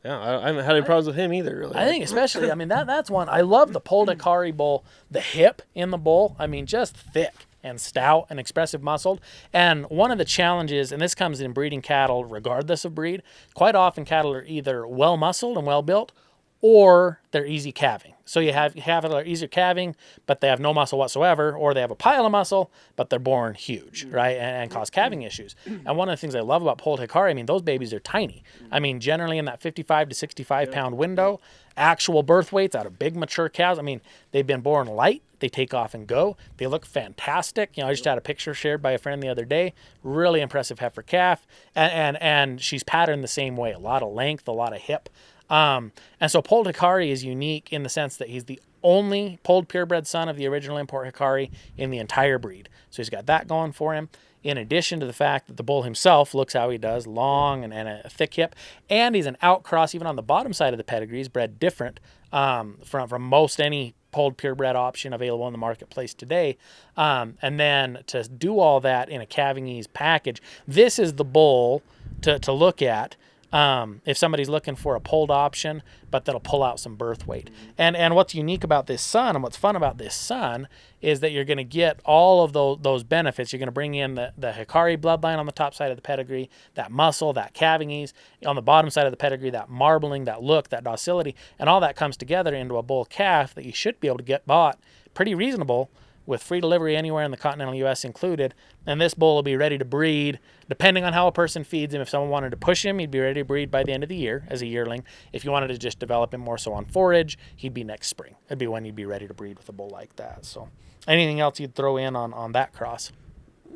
Yeah, I haven't had any problems with him either, really. I think especially, I mean, that's one. I love the polled Hikari bull, the hip in the bull. I mean, just thick and stout and expressive muscled. And one of the challenges, and this comes in breeding cattle regardless of breed, quite often cattle are either well-muscled and well-built, or they're easy calving. So you have that are easier calving, but they have no muscle whatsoever, or they have a pile of muscle, but they're born huge, right, and cause calving issues. And one of the things I love about polled Hikari, I mean, those babies are tiny. I mean, generally in that 55 to 65 pound window, actual birth weights out of big mature cows. I mean, they've been born light. They take off and go. They look fantastic. I just had a picture shared by a friend the other day. Really impressive heifer calf, and she's patterned the same way. A lot of length, a lot of hip. And so polled Hikari is unique in the sense that he's the only polled purebred son of the original import Hikari in the entire breed. So he's got that going for him, in addition to the fact that the bull himself looks how he does, long and a thick hip. And he's an outcross, even on the bottom side of the pedigree. He's bred different from most any polled purebred option available in the marketplace today. And then to do all that in a calving ease package, this is the bull to look at. If somebody's looking for a polled option, but that'll pull out some birth weight. And what's unique about this son and what's fun about this son is that you're going to get all of those benefits. You're going to bring in the Hikari bloodline on the top side of the pedigree, that muscle, that calving ease, on the bottom side of the pedigree, that marbling, that look, that docility, and all that comes together into a bull calf that you should be able to get bought pretty reasonable with free delivery anywhere in the continental U.S. included. And this bull will be ready to breed, depending on how a person feeds him. If someone wanted to push him, he'd be ready to breed by the end of the year as a yearling. If you wanted to just develop him more so on forage, he'd be next spring. It'd be when you'd be ready to breed with a bull like that. So anything else you'd throw in on that cross?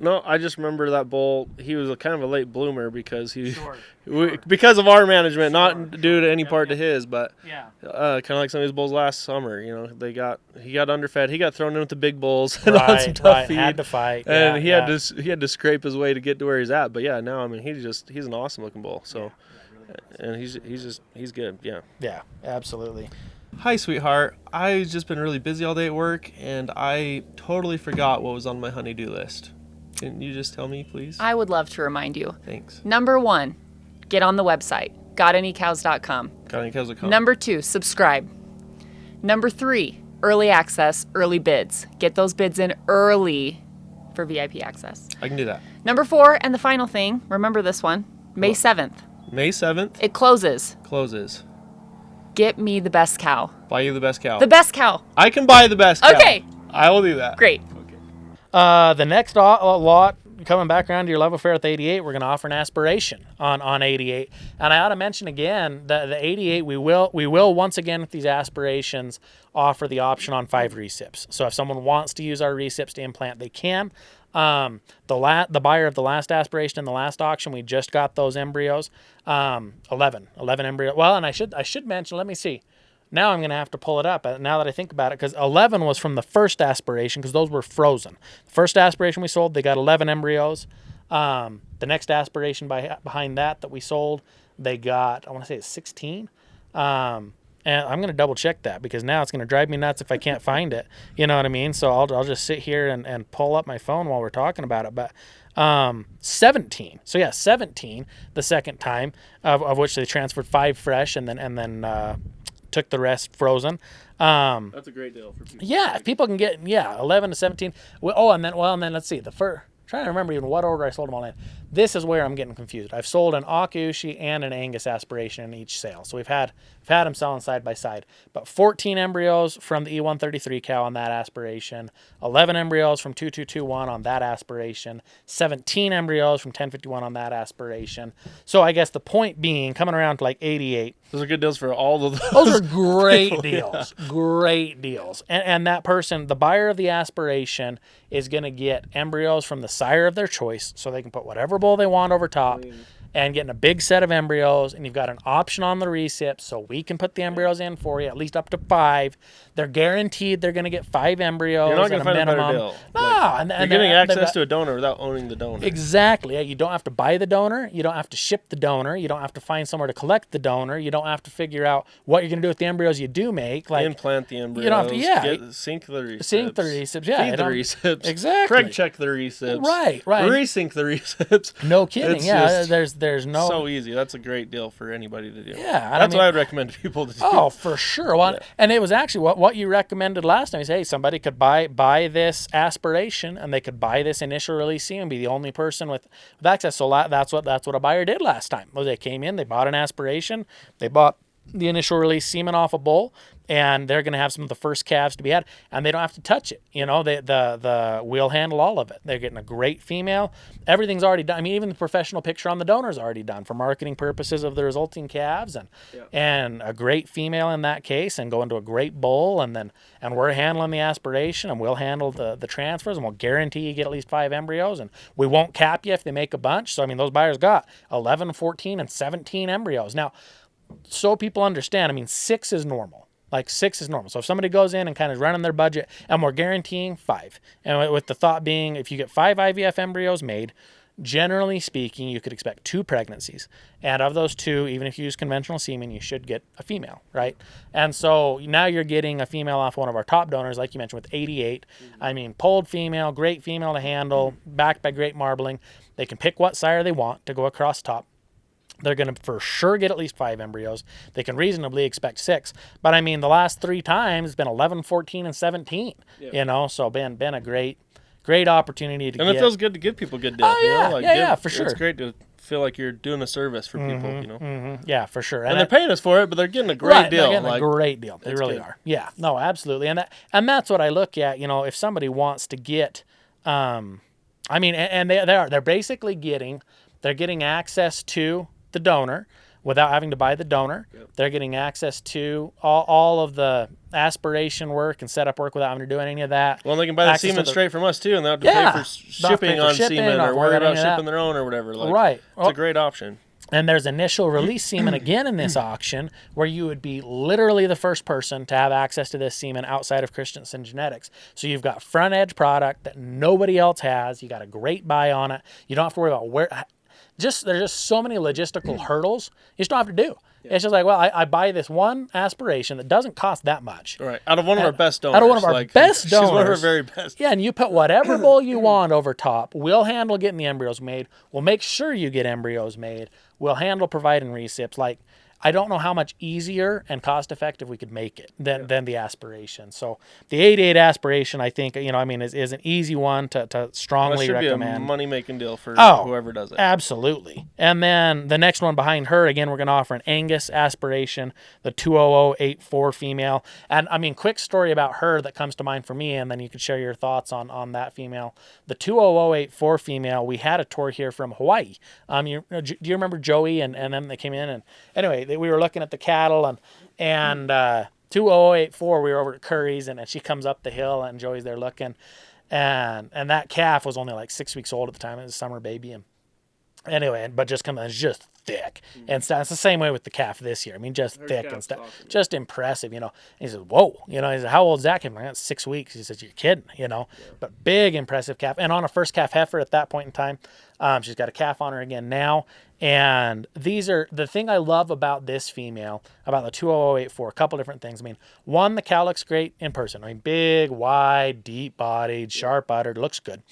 No, I just remember that bull. He was kind of a late bloomer because because of our management, not due to any part to his, but kind of like some of his bulls last summer. He got underfed. He got thrown in with the big bulls and on some tough feed. Had to fight, and he had to scrape his way to get to where he's at. But yeah, now I mean he's an awesome looking bull. So, and he's good. Yeah. Yeah, absolutely. Hi, sweetheart. I've just been really busy all day at work, and I totally forgot what was on my honey-do list. Can you just tell me, please? I would love to remind you. Thanks. Number 1, get on the website, gotanycows.com. Gotanycows.com. Number 2, subscribe. Number 3, early access, early bids. Get those bids in early for VIP access. I can do that. Number 4, and the final thing, remember this one, May 7th. May 7th? It closes. Get me the best cow. Buy you the best cow. The best cow. I can buy the best cow. Okay. I will do that. Great. The next lot, coming back around to your level fare at the 88, we're going to offer an aspiration on 88. And I ought to mention again, the 88, we will once again with these aspirations offer the option on 5 recips. So if someone wants to use our recips to implant, they can. The buyer of the last aspiration in the last auction, we just got those embryos, 11 embryos. Well, and I should mention, let me see. Now I'm going to have to pull it up now that I think about it, because 11 was from the first aspiration because those were frozen. The first aspiration we sold, they got 11 embryos. The next aspiration behind that we sold, they got, I want to say it's 16. And I'm going to double check that because now it's going to drive me nuts if I can't find it. You know what I mean? So I'll just sit here and pull up my phone while we're talking about it. But 17. So yeah, 17 the second time, of which they transferred 5 fresh and then took the rest frozen. That's a great deal for people. Yeah, if people can get 11 to 17. And then let's see, the trying to remember even what order I sold them all in. This is where I'm getting confused. I've sold an Akaushi and an Angus aspiration in each sale. So we've had them selling side by side. But 14 embryos from the E133 cow on that aspiration, 11 embryos from 2221 on that aspiration, 17 embryos from 1051 on that aspiration. So I guess the point being, coming around to like 88. Those are good deals for all of those. Those are great deals. Yeah. Great deals. And that person, the buyer of the aspiration, is going to get embryos from the sire of their choice, so they can put whatever bull they want over top and getting a big set of embryos. And you've got an option on the recip, so we can put the embryos in for you, at least up to 5. They're guaranteed they're going to get 5 embryos. You're not going at to a find minimum. a better deal. No, like, you're getting access to a donor without owning the donor. Exactly. Yeah, you don't have to buy the donor. You don't have to ship the donor. You don't have to find somewhere to collect the donor. You don't have to figure out what you're going to do with the embryos you do make. Like implant the embryos. You don't have to. Sync the recips. Sync the recips. Yeah. Feed the recips. Exactly. Preg check the recips. Right. Resync the recips. No kidding. It's Yeah. There's no. So easy. That's a great deal for anybody to do. Yeah. That's what I would recommend to people to do. Oh, for sure. Well, yeah. And it was actually what you recommended last time. Is hey, somebody could buy this aspiration and they could buy this initial release semen and be the only person with access. So that's what a buyer did last time. They came in, they bought an aspiration, they bought the initial release semen off a bull, and they're going to have some of the first calves to be had, and they don't have to touch it. We'll handle all of it. They're getting a great female. Everything's already done. I mean, even the professional picture on the donor is already done for marketing purposes of the resulting calves, and a great female in that case, and going to a great bull, and we're handling the aspiration, and we'll handle the transfers, and we'll guarantee you get at least 5 embryos, and we won't cap you if they make a bunch. So, I mean, those buyers got 11, 14, and 17 embryos. Now, so people understand, I mean, 6 is normal. Like 6 is normal. So if somebody goes in and kind of running their budget, and we're guaranteeing 5, and with the thought being, if you get 5 IVF embryos made, generally speaking, you could expect 2 pregnancies. And of those 2, even if you use conventional semen, you should get a female, right? And so now you're getting a female off one of our top donors, like you mentioned, with 88. I mean, polled female, great female to handle, backed by great marbling. They can pick what sire they want to go across top. They're going to for sure get at least 5 embryos. They can reasonably expect 6. But I mean, the last 3 times it's been 11, 14, and 17. Yeah. So been a great opportunity to get. And it feels good to give people good deals. Oh, yeah. Yeah, for sure. It's great to feel like you're doing a service for people, Mm-hmm. Yeah, for sure. And they're paying us for it, but they're getting a great deal. They're getting a great deal. They really are. Yeah, no, absolutely. And that's what I look at, if somebody wants to get, they're basically getting access to the donor without having to buy the donor. Yep. They're getting access to all of the aspiration work and setup work without having to do any of that. Well, they can buy the semen straight from us too, and they don't have to pay for shipping on semen or worry about shipping their own or whatever. Right. It's a great option. And there's initial release semen again in this auction where you would be literally the first person to have access to this semen outside of Christensen Genetics. So you've got front edge product that nobody else has. You got a great buy on it. You don't have to worry about there's just so many logistical hurdles you just don't have to do. Yeah. It's just like, well, I buy this one aspiration that doesn't cost that much. Right. Out of one of our best donors. Out of one of our best donors. She's one of our very best. Yeah, and you put whatever bull you want over top. We'll handle getting the embryos made. We'll make sure you get embryos made. We'll handle providing recips. Like, I don't know how much easier and cost-effective we could make it than the aspiration. So the 88 aspiration, I think, is an easy one to strongly recommend. That should be a money-making deal for whoever does it. Absolutely. And then the next one behind her, again, we're going to offer an Angus aspiration, the 20084 female. And, quick story about her that comes to mind for me, and then you could share your thoughts on that female. The 20084 female, we had a tour here from Hawaii. Do you remember Joey and them that came in? And anyway, we were looking at the cattle and 20084, we were over at Curry's, and she comes up the hill and Joey's there looking, and that calf was only like 6 weeks old at the time. It was a summer baby, and anyway, but just just thick. And so it's the same way with the calf this year. Just thick and stuff, just impressive, And he says, whoa, he says, how old is that calf? I'm like, that's 6 weeks. He says, you're kidding, but big, impressive calf. And on a first calf heifer at that point in time, she's got a calf on her again now. And these are the thing I love about this female, about the 20084, a couple different things. One, the cow looks great in person. Big, wide, deep bodied, sharp uddered, looks good.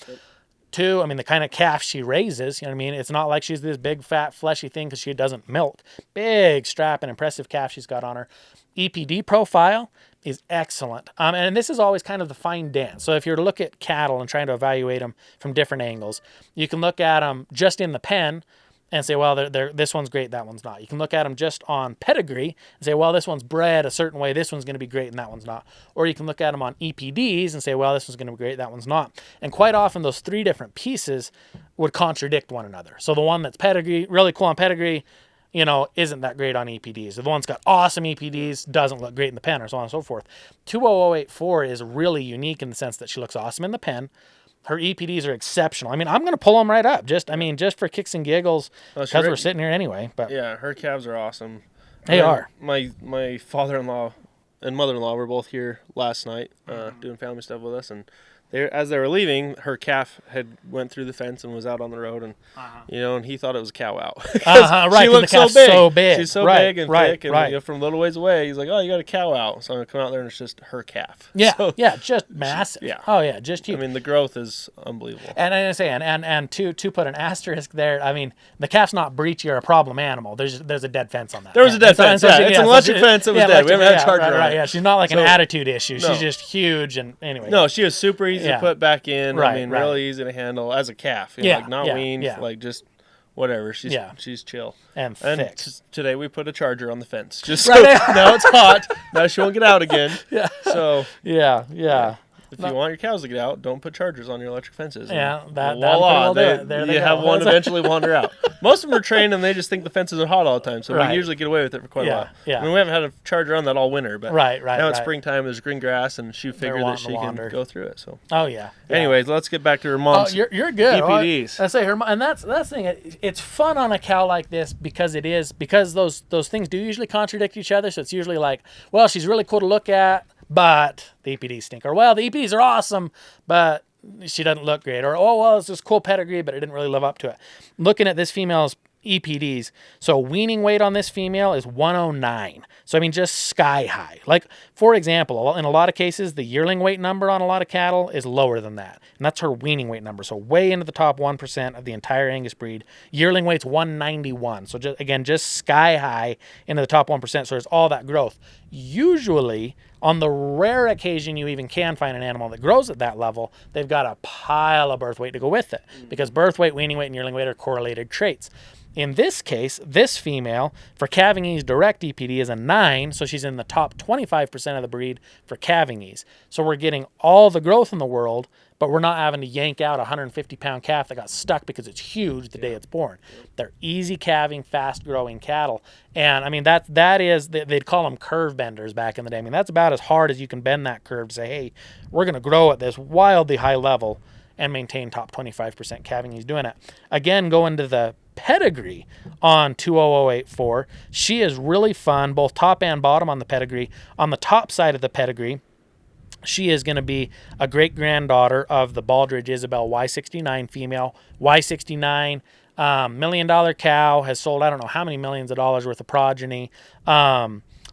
Two, I mean, the kind of calf she raises, you know what I mean? It's not like she's this big, fat, fleshy thing because she doesn't milk. Big, strapping, impressive calf she's got on her. EPD profile is excellent. And this is always kind of the fine dance. So if you're to look at cattle and trying to evaluate them from different angles, you can look at them just in the pen and say, well, this one's great, that one's not. You can look at them just on pedigree and say, well, this one's bred a certain way, this one's going to be great and that one's not. Or you can look at them on EPDs and say, well, this one's going to be great, that one's not. And quite often those three different pieces would contradict one another. So the one that's pedigree, really cool on pedigree, you know, isn't that great on EPDs. The one's got awesome EPDs, doesn't look great in the pen, or so on and so forth. 20084 is really unique in the sense that she looks awesome in the pen. Her EPDs are exceptional. I mean, I'm going to pull them right up. Just for kicks and giggles, because we're sitting here anyway. But yeah, her calves are awesome. They are. My father-in-law and mother-in-law were both here last night doing family stuff with us, and as they were leaving, her calf had went through the fence and was out on the road, and you know, and he thought it was a cow out. Right, she looked so big. She's so big and thick, and you know, from a little ways away, he's like, "Oh, you got a cow out." So I'm gonna come out there, and it's just her calf. Yeah, so, just massive. Yeah. Oh yeah, just huge. I mean, the growth is unbelievable. And I say, and to put an asterisk there, I mean, the calf's not breachy or a problem animal. There's a dead fence on that. There was a dead fence. Yeah, it's an electric fence that was dead. We haven't had a charger on it. Right, yeah, she's not like an attitude issue. No. She's just huge, and anyway. No, she was super easy to put back in. Right, I mean, really easy to handle as a calf. You know, like not weaned, like just whatever. She's chill. And thick. Today we put a charger on the fence. Just so now it's hot. Now she won't get out again. Yeah. So yeah. If you want your cows to get out, don't put chargers on your electric fences. Yeah, voila, you have one eventually wander out. Most of them are trained and they just think the fences are hot all the time, so we usually get away with it for quite a while. Yeah. I mean, we haven't had a charger on that all winter, but now it's springtime, there's green grass, and she figured that she can go through it. So. Oh yeah. Anyways, let's get back to her mom's. Oh, you're good. EPDs. I say her, and that's the thing. It's fun on a cow like this because those things do usually contradict each other. So it's usually like, well, she's really cool to look at, but the EPDs stink. Or, well, the EPDs are awesome, but she doesn't look great. Or, oh, well, it's this cool pedigree, but it didn't really live up to it. Looking at this female's EPDs, so weaning weight on this female is 109. So, I mean, just sky high. Like, for example, in a lot of cases, the yearling weight number on a lot of cattle is lower than that. And that's her weaning weight number. So, way into the top 1% of the entire Angus breed. Yearling weight's 191. So, just sky high into the top 1%. So, there's all that growth. Usually, on the rare occasion you even can find an animal that grows at that level, they've got a pile of birth weight to go with it. Because birth weight, weaning weight, and yearling weight are correlated traits. In this case, this female, for calving ease direct EPD is a 9, so she's in the top 25% of the breed for calving ease. So we're getting all the growth in the world, but we're not having to yank out a 150-pound calf that got stuck because it's huge the day it's born. They're easy calving, fast-growing cattle. And, I mean, that is, they'd call them curve benders back in the day. I mean, that's about as hard as you can bend that curve to say, hey, we're going to grow at this wildly high level and maintain top 25% calving ease doing it. Again, going to the pedigree on 20084, she is really fun, both top and bottom on the pedigree. On the top side of the pedigree, she is going to be a great-granddaughter of the Baldridge Isabel Y69 female. Y69, $1 million cow, has sold I don't know how many millions of dollars worth of progeny.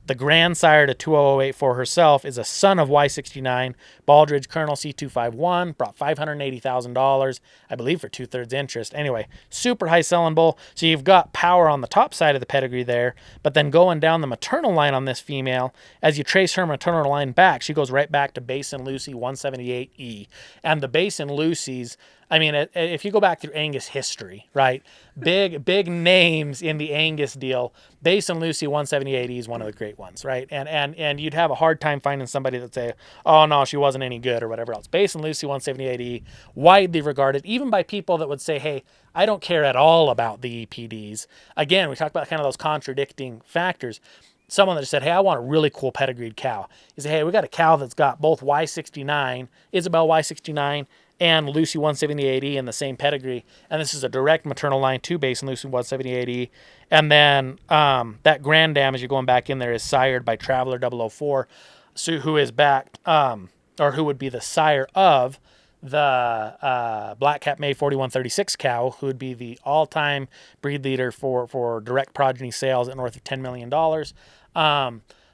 The grandsire to 20084 herself is a son of Y69, Baldridge Colonel C251, brought $580,000, I believe, for 2/3 interest. Anyway, super high selling bull. So you've got power on the top side of the pedigree there, but then going down the maternal line on this female, as you trace her maternal line back, she goes right back to Basin Lucy 178E. And the Basin Lucy's, I mean, if you go back through Angus history, right, big names in the Angus deal, Basin Lucy 178E is one of the great ones, right? And you'd have a hard time finding somebody that'd say, oh, no, she wasn't any good or whatever else. Basin Lucy 178E, widely regarded, even by people that would say, hey, I don't care at all about the EPDs. Again, we talked about kind of those contradicting factors. Someone that just said, hey, I want a really cool pedigreed cow. You say, hey, we got a cow that's got both Y69, Isabel Y69, and Lucy 178E in the same pedigree. And this is a direct maternal line to Basin Lucy 178E. And then that grand dam, as you're going back in there, is sired by Traveler 004, so who is backed, or who would be the sire of the Black Cap May 4136 cow, who would be the all-time breed leader for direct progeny sales at north of $10 million.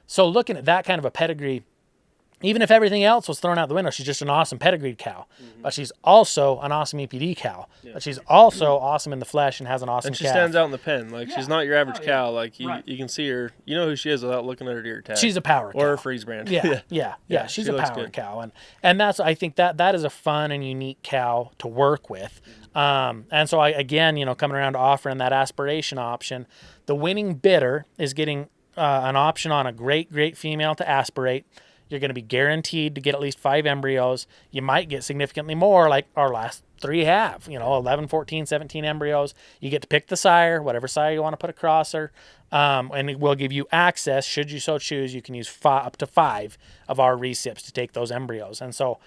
So looking at that kind of a pedigree, even if everything else was thrown out the window, she's just an awesome pedigreed cow. But she's also an awesome EPD cow. But she's also awesome in the flesh and has an awesome And she calf. stands out in the pen. Like, she's not your average cow. Like, you Right. can see her. You know who she is without looking at her deer tag. She's a power Or cow. a freeze brand. Yeah. She's she a looks power good. cow, and that's, I think that is a fun and unique cow to work with. And so again, coming around to offering that aspiration option, the winning bidder is getting an option on a great female to aspirate. You're going to be guaranteed to get at least 5 embryos. You might get significantly more, like our last 3 have, 11, 14, 17 embryos. You get to pick the sire, whatever sire you want to put across her. And it will give you access, should you so choose. You can use up to 5 of our recips to take those embryos. And so,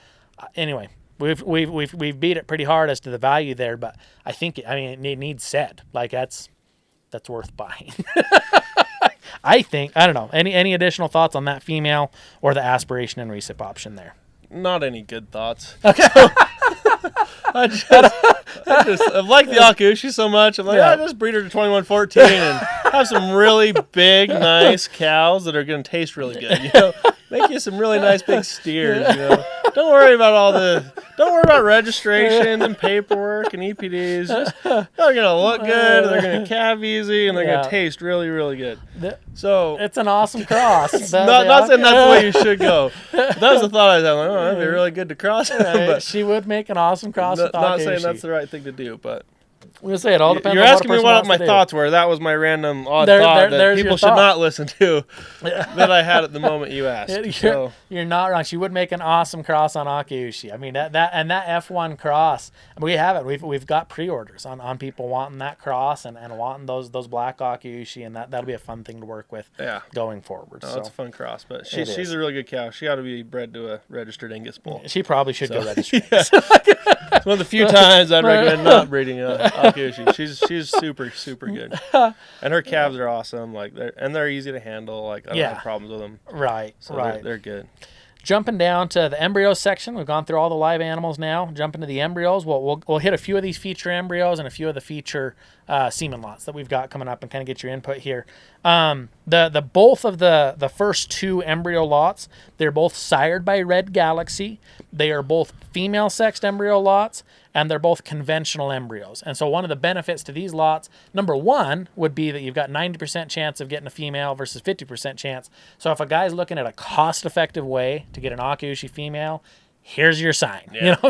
anyway, we've beat it pretty hard as to the value there, but I think it needs said. Like, that's worth buying. I think. I don't know. Any additional thoughts on that female or the aspiration and recip option there? Not any good thoughts. Okay. I like the Akushi so much. I'm like, I just breed her to 2114 and have some really big, nice cows that are going to taste really good. Make you some really nice big steers. Don't worry about registration and paperwork and EPDs. They're going to look good. They're going to calve easy, and they're going to taste really, really good. So it's an awesome cross. not saying that's the way you should go. That was the thought I was having. Like, that'd be really good to cross. But she would make an awesome cross. Not saying that's the right thing to do, but we'll say it all depends. You're on asking me what my do. thoughts were. That was my random odd thought that people should not listen to that I had at the moment you asked. You're not wrong. She would make an awesome cross on Akiushi. I mean that F1 cross. We have it. We've got pre-orders on people wanting that cross and wanting those black Akiushi, and that'll be a fun thing to work with. Going forward. No, it's a fun cross, but she's a really good cow. She ought to be bred to a registered Angus bull. She probably should go registered. It's one of the few times I'd recommend not breeding Akiushi. She's super, super good, and her calves are awesome. Like they're easy to handle. Like I don't have problems with them. Right, so right. They're good. Jumping down to the embryos section, we've gone through all the live animals now. Jumping to the embryos, we'll hit a few of these feature embryos and a few of the feature semen lots that we've got coming up, and kind of get your input here. The both of the first 2 embryo lots, they're both sired by Red Galaxy. They are both female sexed embryo lots, and they're both conventional embryos. And so one of the benefits to these lots, number 1, would be that you've got 90% chance of getting a female versus 50% chance. So if a guy's looking at a cost-effective way to get an Akiushi female, here's your sign.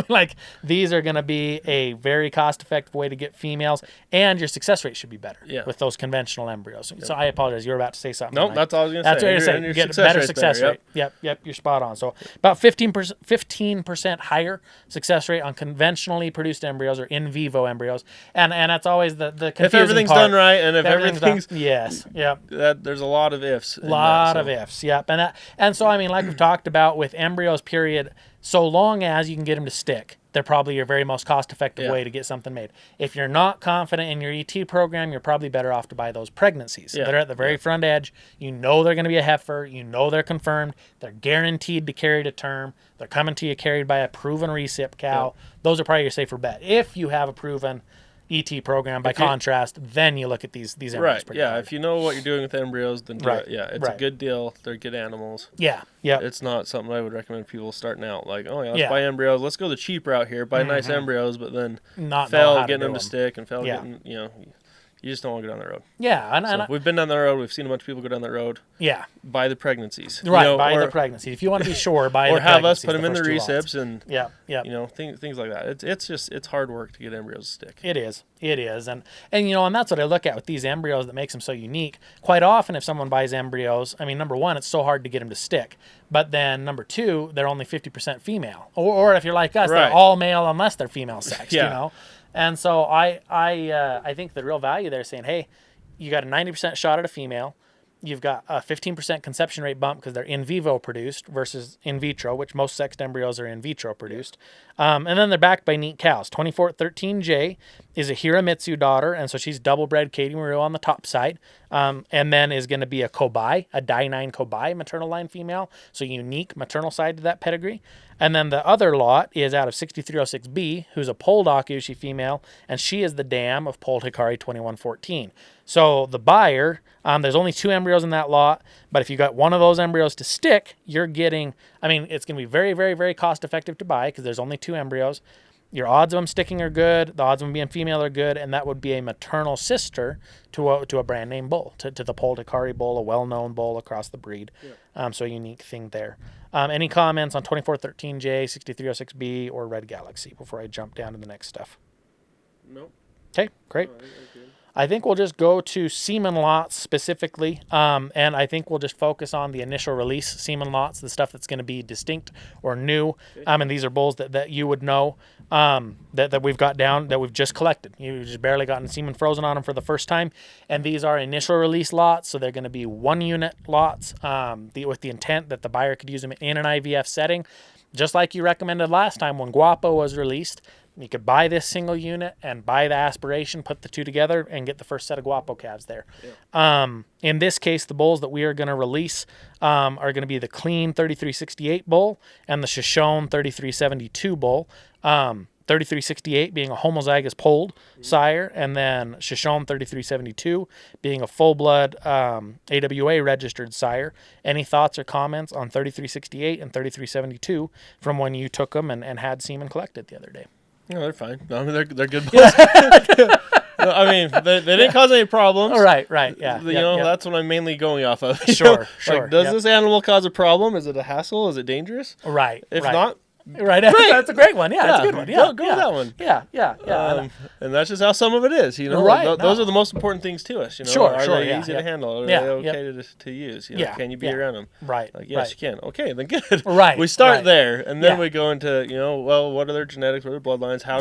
Like these are going to be a very cost-effective way to get females, and your success rate should be better with those conventional embryos. So I apologize. You were about to say something. Nope, that's all I was going to say. That's what you're saying. You get a better success rate. Yep, you're spot on. So about 15% higher success rate on conventionally produced embryos or in vivo embryos, and that's always the confusing if everything's part. done right, and if everything's there's a lot of ifs. Of ifs. Yep, and so I mean, like we've talked about with embryos, period. So long as you can get them to stick, they're probably your very most cost-effective way to get something made. If you're not confident in your ET program, you're probably better off to buy those pregnancies. They're at the very front edge. You know they're going to be a heifer. You know they're confirmed. They're guaranteed to carry to term. They're coming to you carried by a proven recip cow. Those are probably your safer bet. If you have a proven ET program, by contrast, then you look at these embryos. Right. Yeah. If you know what you're doing with embryos, then do it. Yeah. It's a good deal. They're good animals. Yeah. It's not something I would recommend people starting out like, let's buy embryos. Let's go the cheap route here. Buy nice embryos, but then fail getting them to stick and fail getting, you just don't want to go down that road. Yeah. And we've been down that road. We've seen a bunch of people go down that road. Yeah. Buy the pregnancies. Right. Buy the pregnancies. If you want to be sure, buy the pregnancies. Or have us put them in the recips and, things like that. It's hard work to get embryos to stick. It is. And that's what I look at with these embryos that makes them so unique. Quite often, if someone buys embryos, I mean, number 1, it's so hard to get them to stick. But then number 2, they're only 50% female. Or if you're like us, they're all male unless they're female sexed, And so I think the real value there is saying, hey, you got a 90% shot at a female. You've got a 15% conception rate bump because they're in vivo produced versus in vitro, which most sexed embryos are in vitro produced. And then they're backed by neat cows. 2413J is a Hiramitsu daughter, and so she's double bred Katie Maru on the top side. And then is going to be a Kobai, a Die9 Kobai maternal line female. So unique maternal side to that pedigree. And then the other lot is out of 6306B, who's a polled Akiushi female, and she is the dam of polled Hikari 2114. So the buyer, there's only 2 embryos in that lot, but if you got one of those embryos to stick, you're getting, I mean, it's going to be very, very, very cost effective to buy because there's only 2 embryos. Your odds of them sticking are good. The odds of them being female are good, and that would be a maternal sister to a brand name bull, to the polled Hikari bull, a well-known bull across the breed. Yeah. So a unique thing there. Any comments on 2413J, 6306B, or Red Galaxy before I jump down to the next stuff? Nope. Okay, great. I think we'll just go to semen lots specifically, and I think we'll just focus on the initial release semen lots, the stuff that's going to be distinct or new. Okay. And these are bulls that you would know that we've got down, that we've just collected. You've just barely gotten semen frozen on them for the first time. And these are initial release lots, so they're going to be 1-unit lots with the intent that the buyer could use them in an IVF setting. Just like you recommended last time when Guapo was released, you could buy this single unit and buy the aspiration, put the 2 together, and get the first set of Guapo calves there. Yeah. In this case, the bulls that we are going to release are going to be the clean 3368 bull and the Shoshone 3372 bull. 3368 being a homozygous polled sire, and then Shoshone 3372 being a full-blood AWA registered sire. Any thoughts or comments on 3368 and 3372 from when you took them and had semen collected the other day? No, they're fine. I mean, they're good bulls. I mean, they didn't cause any problems. Right, yeah. That's what I'm mainly going off of. Sure. Like, does this animal cause a problem? Is it a hassle? Is it dangerous? Right. If not, right. That's a great one. Yeah, that's a good one. Yeah, go with that one. Yeah. And that's just how some of it is, Right. Those are the most important things to us, Sure. Are they easy to handle? Are they okay to use? Can you be around them? Right. Yes, you can. Okay, then good. Right. We start there, and then we go into, what are their genetics? What are their bloodlines? How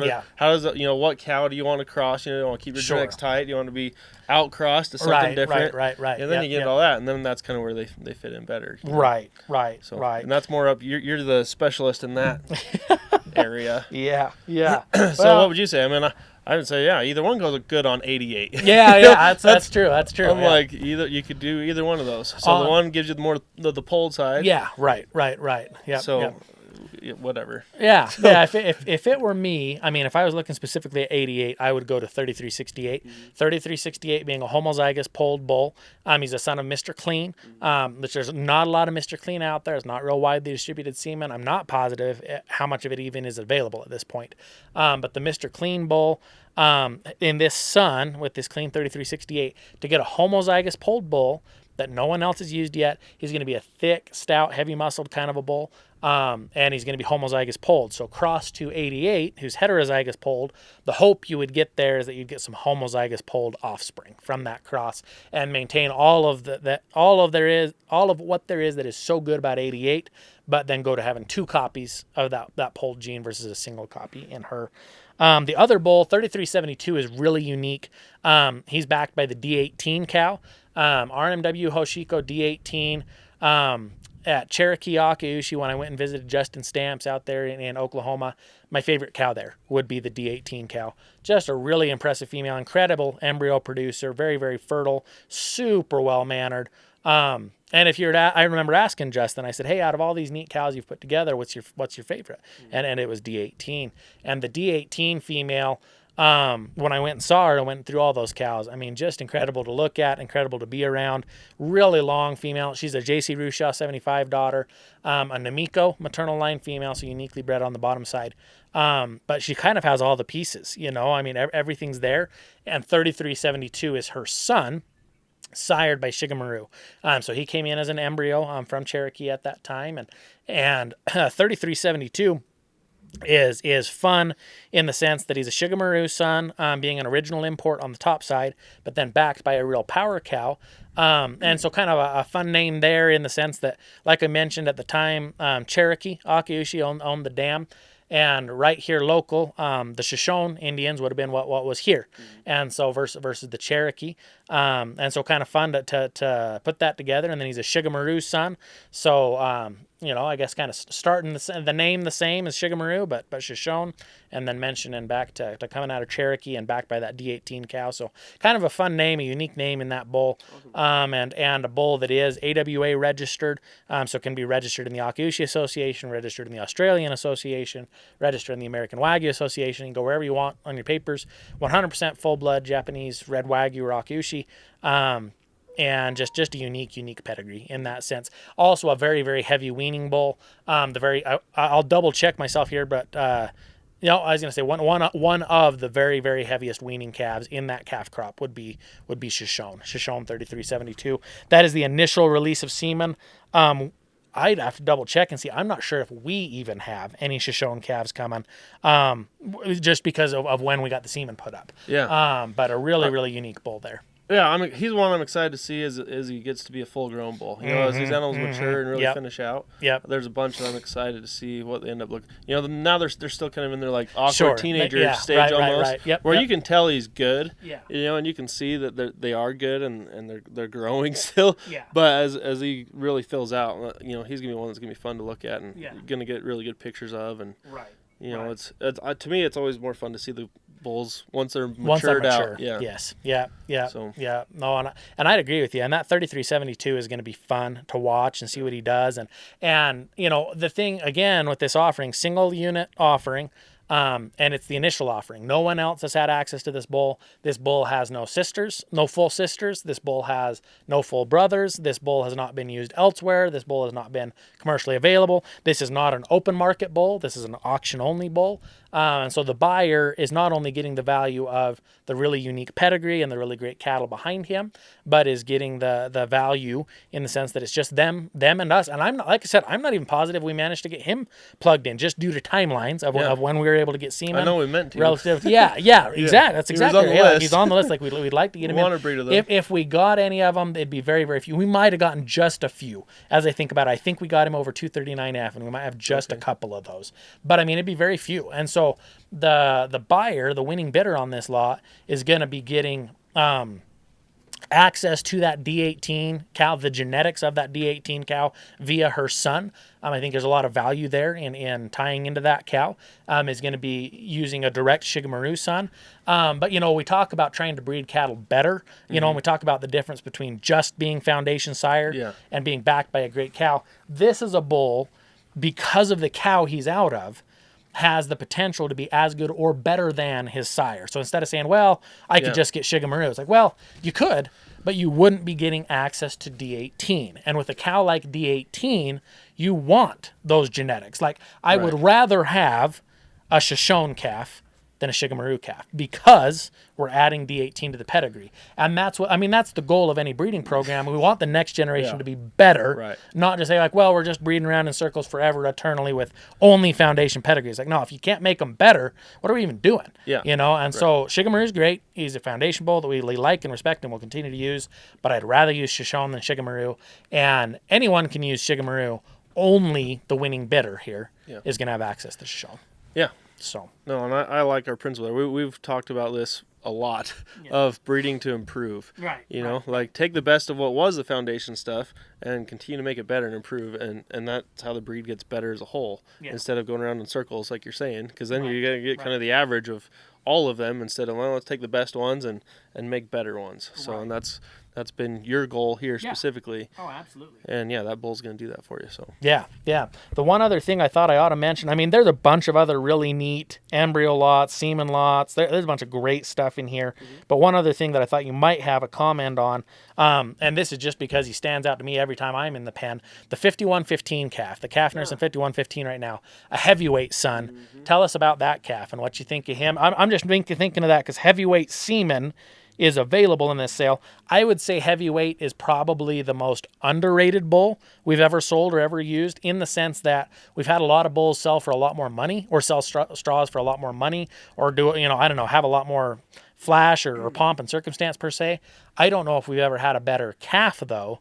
does what cow do you want to cross? You want to keep your genetics tight? You want to be outcrossed to something different? Right. And then you get all that, and then that's kind of where they fit in better. Right. And that's more up. You're the specialist in that area. Yeah. So what would you say? I mean, I would say either one goes good on 88. Yeah. That's true. I'm like you could do either one of those. So the one gives you more the polled side. Yeah. Right. Yeah. So. Whatever. Yeah. If it were me, I mean, if I was looking specifically at 88, I would go to 3368. 3368 being a homozygous polled bull. He's a son of Mr. Clean, which there's not a lot of Mr. Clean out there. It's not real widely distributed semen. I'm not positive how much of it even is available at this point. But the Mr. Clean bull, in this son with this clean 3368, to get a homozygous polled bull that no one else has used yet, he's going to be a thick, stout, heavy-muscled kind of a bull. And he's going to be homozygous polled. So cross to 88, who's heterozygous polled, the hope you would get there is that you'd get some homozygous polled offspring from that cross and maintain all of what there is that is so good about 88, but then go to having 2 copies of that polled gene versus a single copy in her. The other bull, 3372, is really unique. He's backed by the D18 cow, RMW Hoshiko D18. At Cherokee Akiushi, when I went and visited Justin Stamps out there in Oklahoma, my favorite cow there would be the D18 cow. Just a really impressive female, incredible embryo producer, very, very fertile, super well-mannered. And if I remember asking Justin, I said, hey, out of all these neat cows you've put together, what's your favorite? And it was D18. And the D18 female, when I went and saw her, I went through all those cows. I mean, just incredible to look at, incredible to be around. Really long female. She's a J.C. Rushaw 75 daughter, a Namiko maternal line female, so uniquely bred on the bottom side. But she kind of has all the pieces, I mean, everything's there. And 3372 is her son, sired by Shigemaru. So he came in as an embryo from Cherokee at that time. And 3372 is fun in the sense that he's a Shigemaru son, being an original import on the top side, but then backed by a real power cow. And so kind of a fun name there in the sense that, like I mentioned at the time, Cherokee Akiushi owned the dam. And right here local, the Shoshone Indians would have been what was here. And so versus the Cherokee. And so kind of fun to put that together. And then he's a Shigemaru son. So I guess kind of starting the name the same as Shigamaroo, but Shoshone, and then mentioning back to coming out of Cherokee and backed by that D18 cow. So kind of a fun name, a unique name in that bull, and a bull that is AWA registered, so can be registered in the Akiushi Association, registered in the Australian Association, registered in the American Wagyu Association. You can go wherever you want on your papers. 100% full-blood Japanese red Wagyu or Akiushi. And just a unique pedigree in that sense. Also a very, very heavy weaning bull. I'll double check myself here, but I was going to say one of the very, very heaviest weaning calves in that calf crop would be Shoshone 3372. That is the initial release of semen. I'd have to double check and see. I'm not sure if we even have any Shoshone calves coming, just because of when we got the semen put up. Yeah. But a really, really unique bull there. Yeah, he's one I'm excited to see as he gets to be a full-grown bull. As these animals mature and really finish out. Yep. There's a bunch that I'm excited to see what they end up looking. Now they're still kind of in their like awkward teenager stage almost, right. Yep, where you can tell he's good. Yeah. And you can see that they are good and they're growing still. Yeah. But as he really fills out, he's gonna be one that's gonna be fun to look at and you're gonna get really good pictures of and. Right. It's to me it's always more fun to see the bulls once they're matured out. Yeah. Yes. Yeah. So. Yeah. No, and I'd agree with you. And that 3372 is going to be fun to watch and see what he does. And the thing again with this offering, single unit offering. And it's the initial offering. No one else has had access to this bull. This bull has no sisters, no full sisters. This bull has no full brothers. This bull has not been used elsewhere. This bull has not been commercially available. This is not an open market bull. This is an auction only bull. And so the buyer is not only getting the value of the really unique pedigree and the really great cattle behind him, but is getting the value in the sense that it's just them and us. And I'm not, like I said, I'm not even positive we managed to get him plugged in just due to timelines of when we were able to get semen. I know we meant to. Relative, exactly. That's exactly. He's on the list. Like we'd like to get him want in. to breed of them. If we got any of them, it'd be very, very few. We might have gotten just a few. As I think about it, I think we got him over 239F, and we might have just a couple of those. But I mean, it'd be very few. And so the buyer, the winning bidder on this lot, is going to be getting access to that D18 cow, the genetics of that D18 cow via her son. I think there's a lot of value there in tying into that cow. Is going to be using a direct Shigamaroo son. But, we talk about trying to breed cattle better, and we talk about the difference between just being foundation sired and being backed by a great cow. This is a bull, because of the cow he's out of, has the potential to be as good or better than his sire. So instead of saying, well, I could just get Shigamaroo, it's like, well, you could, but you wouldn't be getting access to D18. And with a cow like D18, you want those genetics. Like, I would rather have a Shoshone calf than a Shigamaroo calf because we're adding D18 to the pedigree. And that's the goal of any breeding program. We want the next generation to be better, not just say like, well, we're just breeding around in circles forever eternally with only foundation pedigrees. Like, no, if you can't make them better, what are we even doing? So Shigamaroo is great. He's a foundation bull that we like and respect and will continue to use, but I'd rather use Shoshone than Shigamaroo. And anyone can use Shigamaroo. Only the winning bidder here is going to have access to Shoshone. Yeah. So no, and I like our principle there. We've talked about this a lot of breeding to improve. Right. Like take the best of what was the foundation stuff and continue to make it better and improve, and that's how the breed gets better as a whole instead of going around in circles like you're saying, because then you're gonna get kind of the average of all of them instead of, well, let's take the best ones and make better ones. So and that's been your goal here specifically. Oh, absolutely. And that bull's going to do that for you. So yeah. The one other thing I thought I ought to mention, I mean, there's a bunch of other really neat embryo lots, semen lots. There's a bunch of great stuff in here. But one other thing that I thought you might have a comment on, and this is just because he stands out to me every time I'm in the pen, the 5115 calf, the calf nurse in 5115 right now, a heavyweight son. Tell us about that calf and what you think of him. I'm just thinking of that because heavyweight semen is available in this sale. I would say heavyweight is probably the most underrated bull we've ever sold or ever used, in the sense that we've had a lot of bulls sell for a lot more money, or sell straws for a lot more money, or have a lot more flash or pomp and circumstance per se. I don't know if we've ever had a better calf though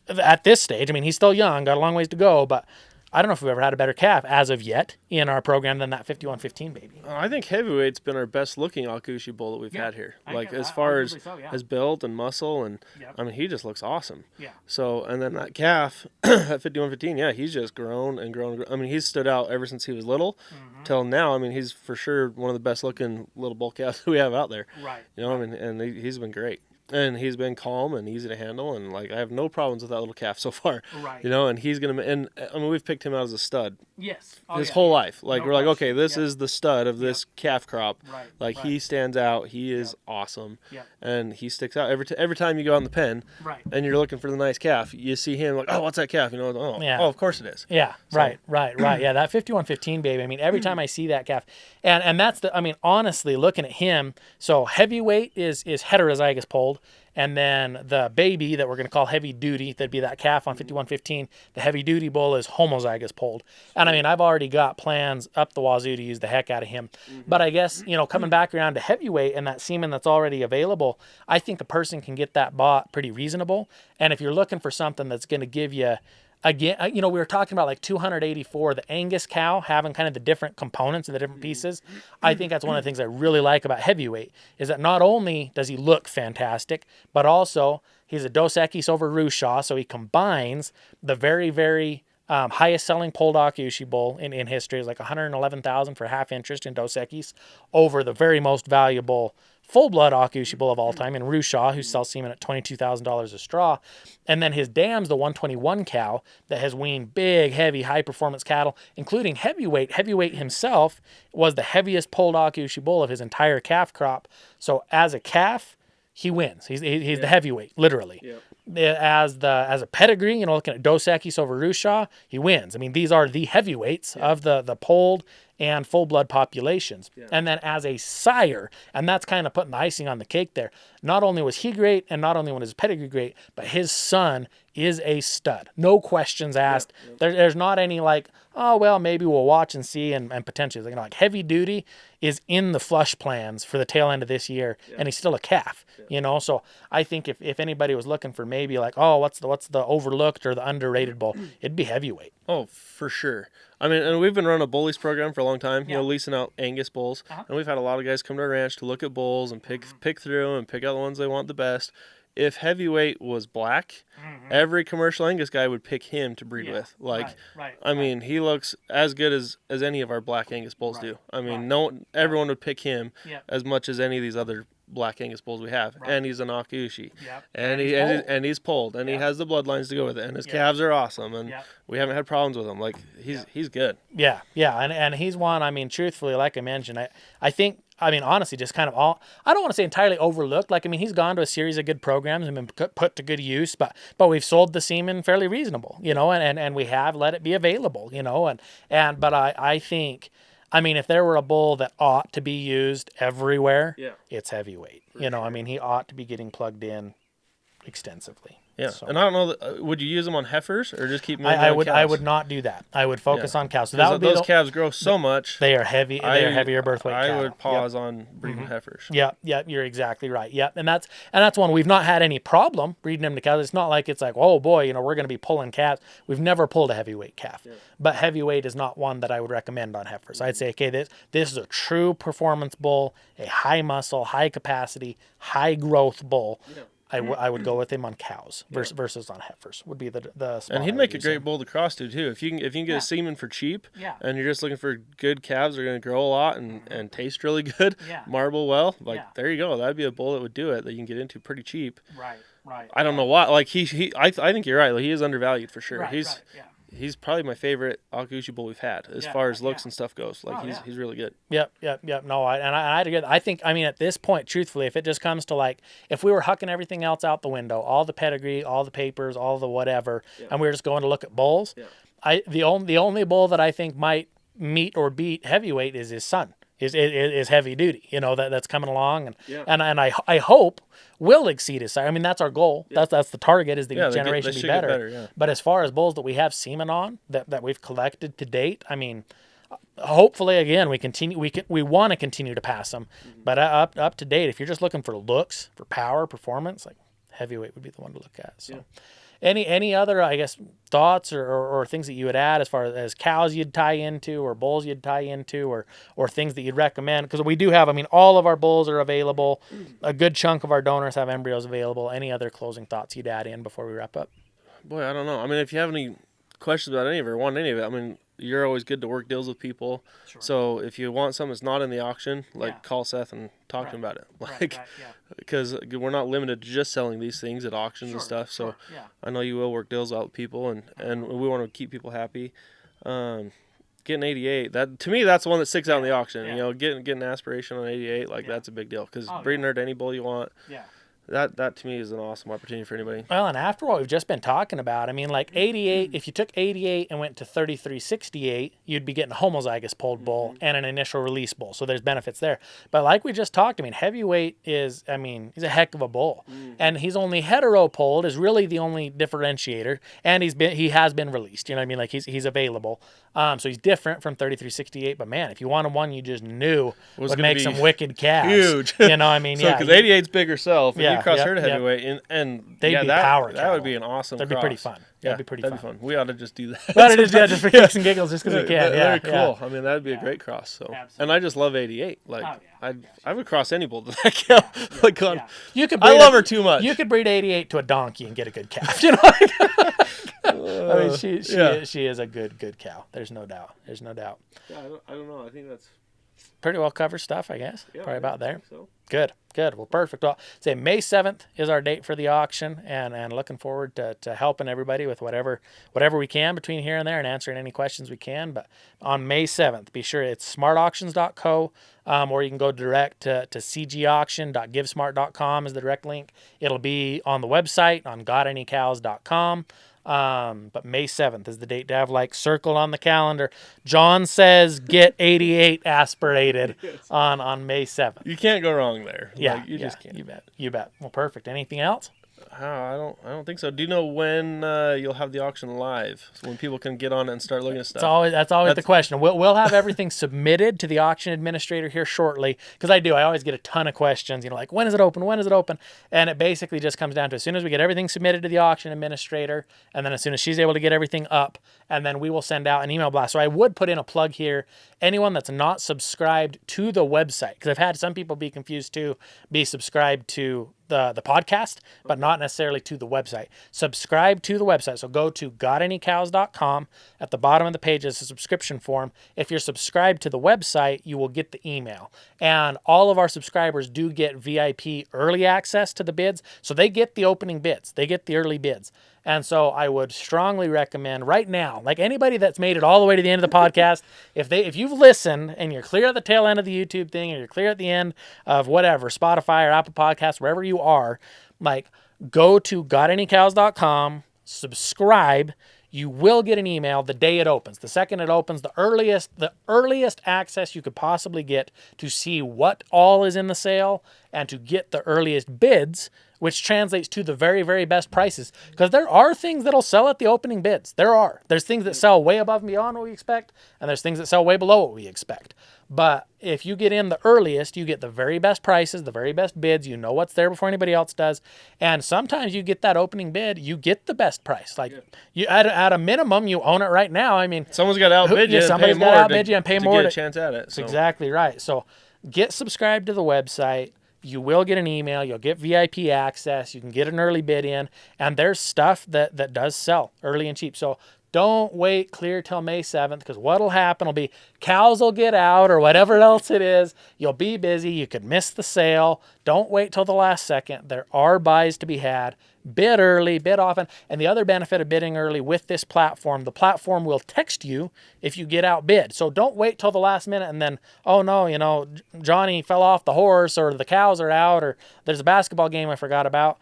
at this stage. I mean, he's still young, got a long ways to go, but I don't know if we've ever had a better calf as of yet in our program than that 5115 baby. I think heavyweight's been our best looking Akushi bull that we've had here. Like as far as his build and muscle, and I mean, he just looks awesome. Yeah. So, and then that calf at 5115, yeah, he's just grown and grown. I mean, he's stood out ever since he was little till now. I mean, he's for sure one of the best looking little bull calves we have out there. Right. You know, I mean, and he's been great. And he's been calm and easy to handle, and like I have no problems with that little calf so far. Right. You know, and he's gonna. And I mean, we've picked him out as a stud. Yes. His whole life. Like we're like, okay, this is the stud of this calf crop. Right. Like he stands out. He is awesome. Yeah. And he sticks out every time you go out in the pen. Right. And you're looking for the nice calf. You see him like, oh, what's that calf? You know, oh, of course it is. Yeah. So. Right. Yeah. That 5115 baby. I mean, every time I see that calf, and that's I mean, honestly, looking at him, so heavyweight is heterozygous polled. And then the baby that we're going to call heavy duty, that'd be that calf on 5115, the heavy duty bull is homozygous polled. And I mean, I've already got plans up the wazoo to use the heck out of him. But I guess, you know, coming back around to heavyweight and that semen that's already available, I think a person can get that bought pretty reasonable. And if you're looking for something that's going to give you, again, you know, we were talking about like 284, the Angus cow having kind of the different components and the different pieces. I think that's one of the things I really like about heavyweight is that not only does he look fantastic, but also he's a Dos Equis over Rushaw. So he combines the very, very highest selling polled Akushi bull in history is like 111,000 for half interest in Dos Equis over the very most valuable full-blood Akushi bull of all time in Rushaw, who sells semen at $22,000 a straw. And then his dam's the 121 cow that has weaned big, heavy, high-performance cattle, including heavyweight. Heavyweight himself was the heaviest polled Akushi bull of his entire calf crop. So as a calf, he wins. He's the heavyweight, literally. Yep. As a pedigree, you know, looking at Dos Equis over Rushaw, he wins. I mean, these are the heavyweights of the polled and full-blood populations. Yeah. And then as a sire, and that's kind of putting the icing on the cake there, not only was he great and not only was his pedigree great, but his son is a stud. No questions asked. There's not any like, oh, well, maybe we'll watch and see and potentially. You know, like heavy duty is in the flush plans for the tail end of this year, and he's still a calf, you know? So I think if anybody was looking for maybe like, oh, what's the overlooked or the underrated bull, it'd be heavyweight. Oh, for sure. I mean, and we've been running a bullies program for a long time, you know, leasing out Angus bulls. And we've had a lot of guys come to our ranch to look at bulls and pick through and pick out the ones they want the best. If heavyweight was black, every commercial Angus guy would pick him to breed with. Like, I mean, he looks as good as any of our black Angus bulls do. I mean, everyone would pick him as much as any of these other black Angus bulls we have. And he's an Akushi. And he's polled. And he has the bloodlines to go with it. And his calves are awesome. And we haven't had problems with him. Like, he's good. Yeah. And he's one, I mean, truthfully, like I mentioned, I think, I mean, honestly, just kind of all, I don't want to say entirely overlooked. Like, I mean, he's gone to a series of good programs and been put to good use, but we've sold the semen fairly reasonable, you know, and we have let it be available, you know, but I think, I mean, if there were a bull that ought to be used everywhere, it's heavyweight. You know, I mean, he ought to be getting plugged in extensively. Yeah, so. And I don't know, would you use them on heifers or just keep them I on would. cows? I would not do that. I would focus on cows. So that would be those calves grow so much. They are heavy. They are heavier birth weight. I would pause on breeding heifers. Yeah, you're exactly right. Yeah, and that's one we've not had any problem breeding them to cows. It's not like it's like, oh boy, you know, we're going to be pulling calves. We've never pulled a heavyweight calf, but heavyweight is not one that I would recommend on heifers. I'd say, okay, this is a true performance bull, a high muscle, high capacity, high growth bull. Yeah. I would go with him on cows versus on heifers would be the and he'd make a great bull to cross to too. If you can get a semen for cheap, and you're just looking for good calves that are going to grow a lot and taste really good, marble well, there you go. That'd be a bull that would do it that you can get into pretty cheap. Right. I don't know why. Like I think you're right. Like, he is undervalued for sure. He's probably my favorite Akushi bull we've had as far as looks and stuff goes. Like he's really good. Yep. No, I'd agree. I think, I mean, at this point, truthfully, if it just comes to like, if we were hucking everything else out the window, all the pedigree, all the papers, all the whatever, and we were just going to look at bulls, the only bull that I think might meet or beat heavyweight is his son. Is heavy duty, you know, that's coming along, and I hope will exceed his size. I mean, that's our goal. That's the target, is the generation be better. But as far as bulls that we have semen on that we've collected to date, I mean, hopefully again we want to continue to pass them. But up to date, if you're just looking for looks, for power, performance, like heavyweight would be the one to look at. So. Any other, I guess, thoughts or things that you would add as far as cows you'd tie into or bulls you'd tie into or things that you'd recommend? Because we do have, I mean, all of our bulls are available. A good chunk of our donors have embryos available. Any other closing thoughts you'd add in before we wrap up? Boy, I don't know. I mean, if you have any questions about any of it or want any of it, I mean, you're always good to work deals with people. Sure. So if you want something that's not in the auction, like Yeah. call Seth and talk to him about it. Like, yeah. because we're not limited to just selling these things at auctions and stuff. So yeah. I know you will work deals out with people, and we want to keep people happy. Getting 88, that to me, that's the one that sticks out in the auction. Yeah. You know, getting an aspiration on 88, like that's a big deal. Because breeding her to any bull you want, Yeah. that to me is an awesome opportunity for anybody. Well, and after what we've just been talking about, I mean, like 88, if you took 88 and went to 3368, you'd be getting a homozygous polled bull and an initial release bull. So there's benefits there. But like we just talked, I mean, heavyweight is, I mean, he's a heck of a bull. And he's only hetero polled is really the only differentiator. And he has been released. You know what I mean? Like he's available. So he's different from 3368. But man, if you wanted one you just knew would make some wicked calves. Huge. You know what I mean? So, because 88's big herself, and you cross her to yep. heavyweight, and They'd be power that would cattle. be an awesome That'd cross. be pretty fun. Yeah, That'd be pretty fun. We ought to just do that. But it is, yeah, just for kicks and giggles, just because we can. Yeah, Very cool. I mean, that'd be a great cross. So, and I just love 88. Like, I would cross any bull to that cow. Like, You could I love her too much. You could breed 88 to a donkey and get a good calf. You know, I mean, she is a good cow. There's no doubt. There's no doubt. Yeah, I don't know. I think that's Pretty well covered stuff, I guess. Yeah, Probably about there. so. Good. Well, perfect. Well, say May 7th is our date for the auction, and looking forward to helping everybody with whatever we can between here and there and answering any questions we can. But on May 7th, be sure it's smartauctions.co, or you can go direct to cgauction.givesmart.com is the direct link. It'll be on the website on gotanycows.com. But May 7th is the date to have like circled on the calendar. John says get 88 aspirated on May 7th. You can't go wrong there. Yeah, Like, you just can't. You bet. Well, perfect. Anything else? I don't think so. Do you know when you'll have the auction live? So when people can get on it and start looking at stuff. That's always the question. We'll have everything submitted to the auction administrator here shortly, because I always get a ton of questions. You know, like when is it open? When is it open? And it basically just comes down to as soon as we get everything submitted to the auction administrator, and then as soon as she's able to get everything up, and then we will send out an email blast. So I would put in a plug here. Anyone that's not subscribed to the website, because I've had some people be confused too, be subscribed to the podcast, but not necessarily to the website. Subscribe to the website. So go to gotanycows.com. At the bottom of the page is a subscription form. If you're subscribed to the website, you will get the email. And all of our subscribers do get VIP early access to the bids. So they get the opening bids. They get the early bids. And so I would strongly recommend right now, like anybody that's made it all the way to the end of the podcast, if you've listened and you're clear at the tail end of the YouTube thing, or you're clear at the end of whatever, Spotify or Apple Podcasts, wherever you are, like go to gotanycows.com, subscribe. You will get an email the day it opens. The second it opens, the earliest access you could possibly get to see what all is in the sale and to get the earliest bids, which translates to the very, very best prices. Because there are things that'll sell at the opening bids. There's things that sell way above and beyond what we expect, and there's things that sell way below what we expect. But if you get in the earliest, you get the very best prices, the very best bids. You know what's there before anybody else does. And sometimes you get that opening bid, you get the best price. Like you at a minimum, you own it right now. I mean, someone's got to outbid you. Somebody's got to outbid you and pay more to get a chance at it. That's exactly right. So get subscribed to the website. You will get an email. You'll get VIP access. You can get an early bid in. And there's stuff that does sell early and cheap. So don't wait clear till May 7th, because what'll happen will be cows will get out or whatever else it is. You'll be busy. You could miss the sale. Don't wait till the last second. There are buys to be had. Bid early, bid often. And the other benefit of bidding early with this platform, the platform will text you if you get outbid. So don't wait till the last minute and then, oh no, Johnny fell off the horse, or the cows are out, or there's a basketball game I forgot about.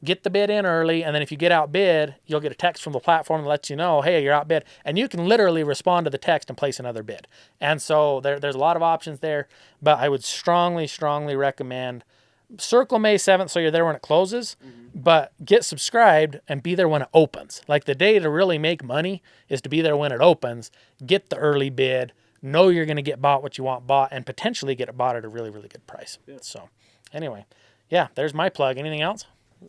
Get the bid in early, and then if you get outbid, you'll get a text from the platform that lets you know, hey, you're outbid. And you can literally respond to the text and place another bid. And so there's a lot of options there, but I would strongly, strongly recommend circle May 7th so you're there when it closes, but get subscribed and be there when it opens. Like the day to really make money is to be there when it opens. Get the early bid. Know you're going to get bought what you want bought, and potentially get it bought at a really, really good price. Yeah. So anyway, yeah, there's my plug. Anything else?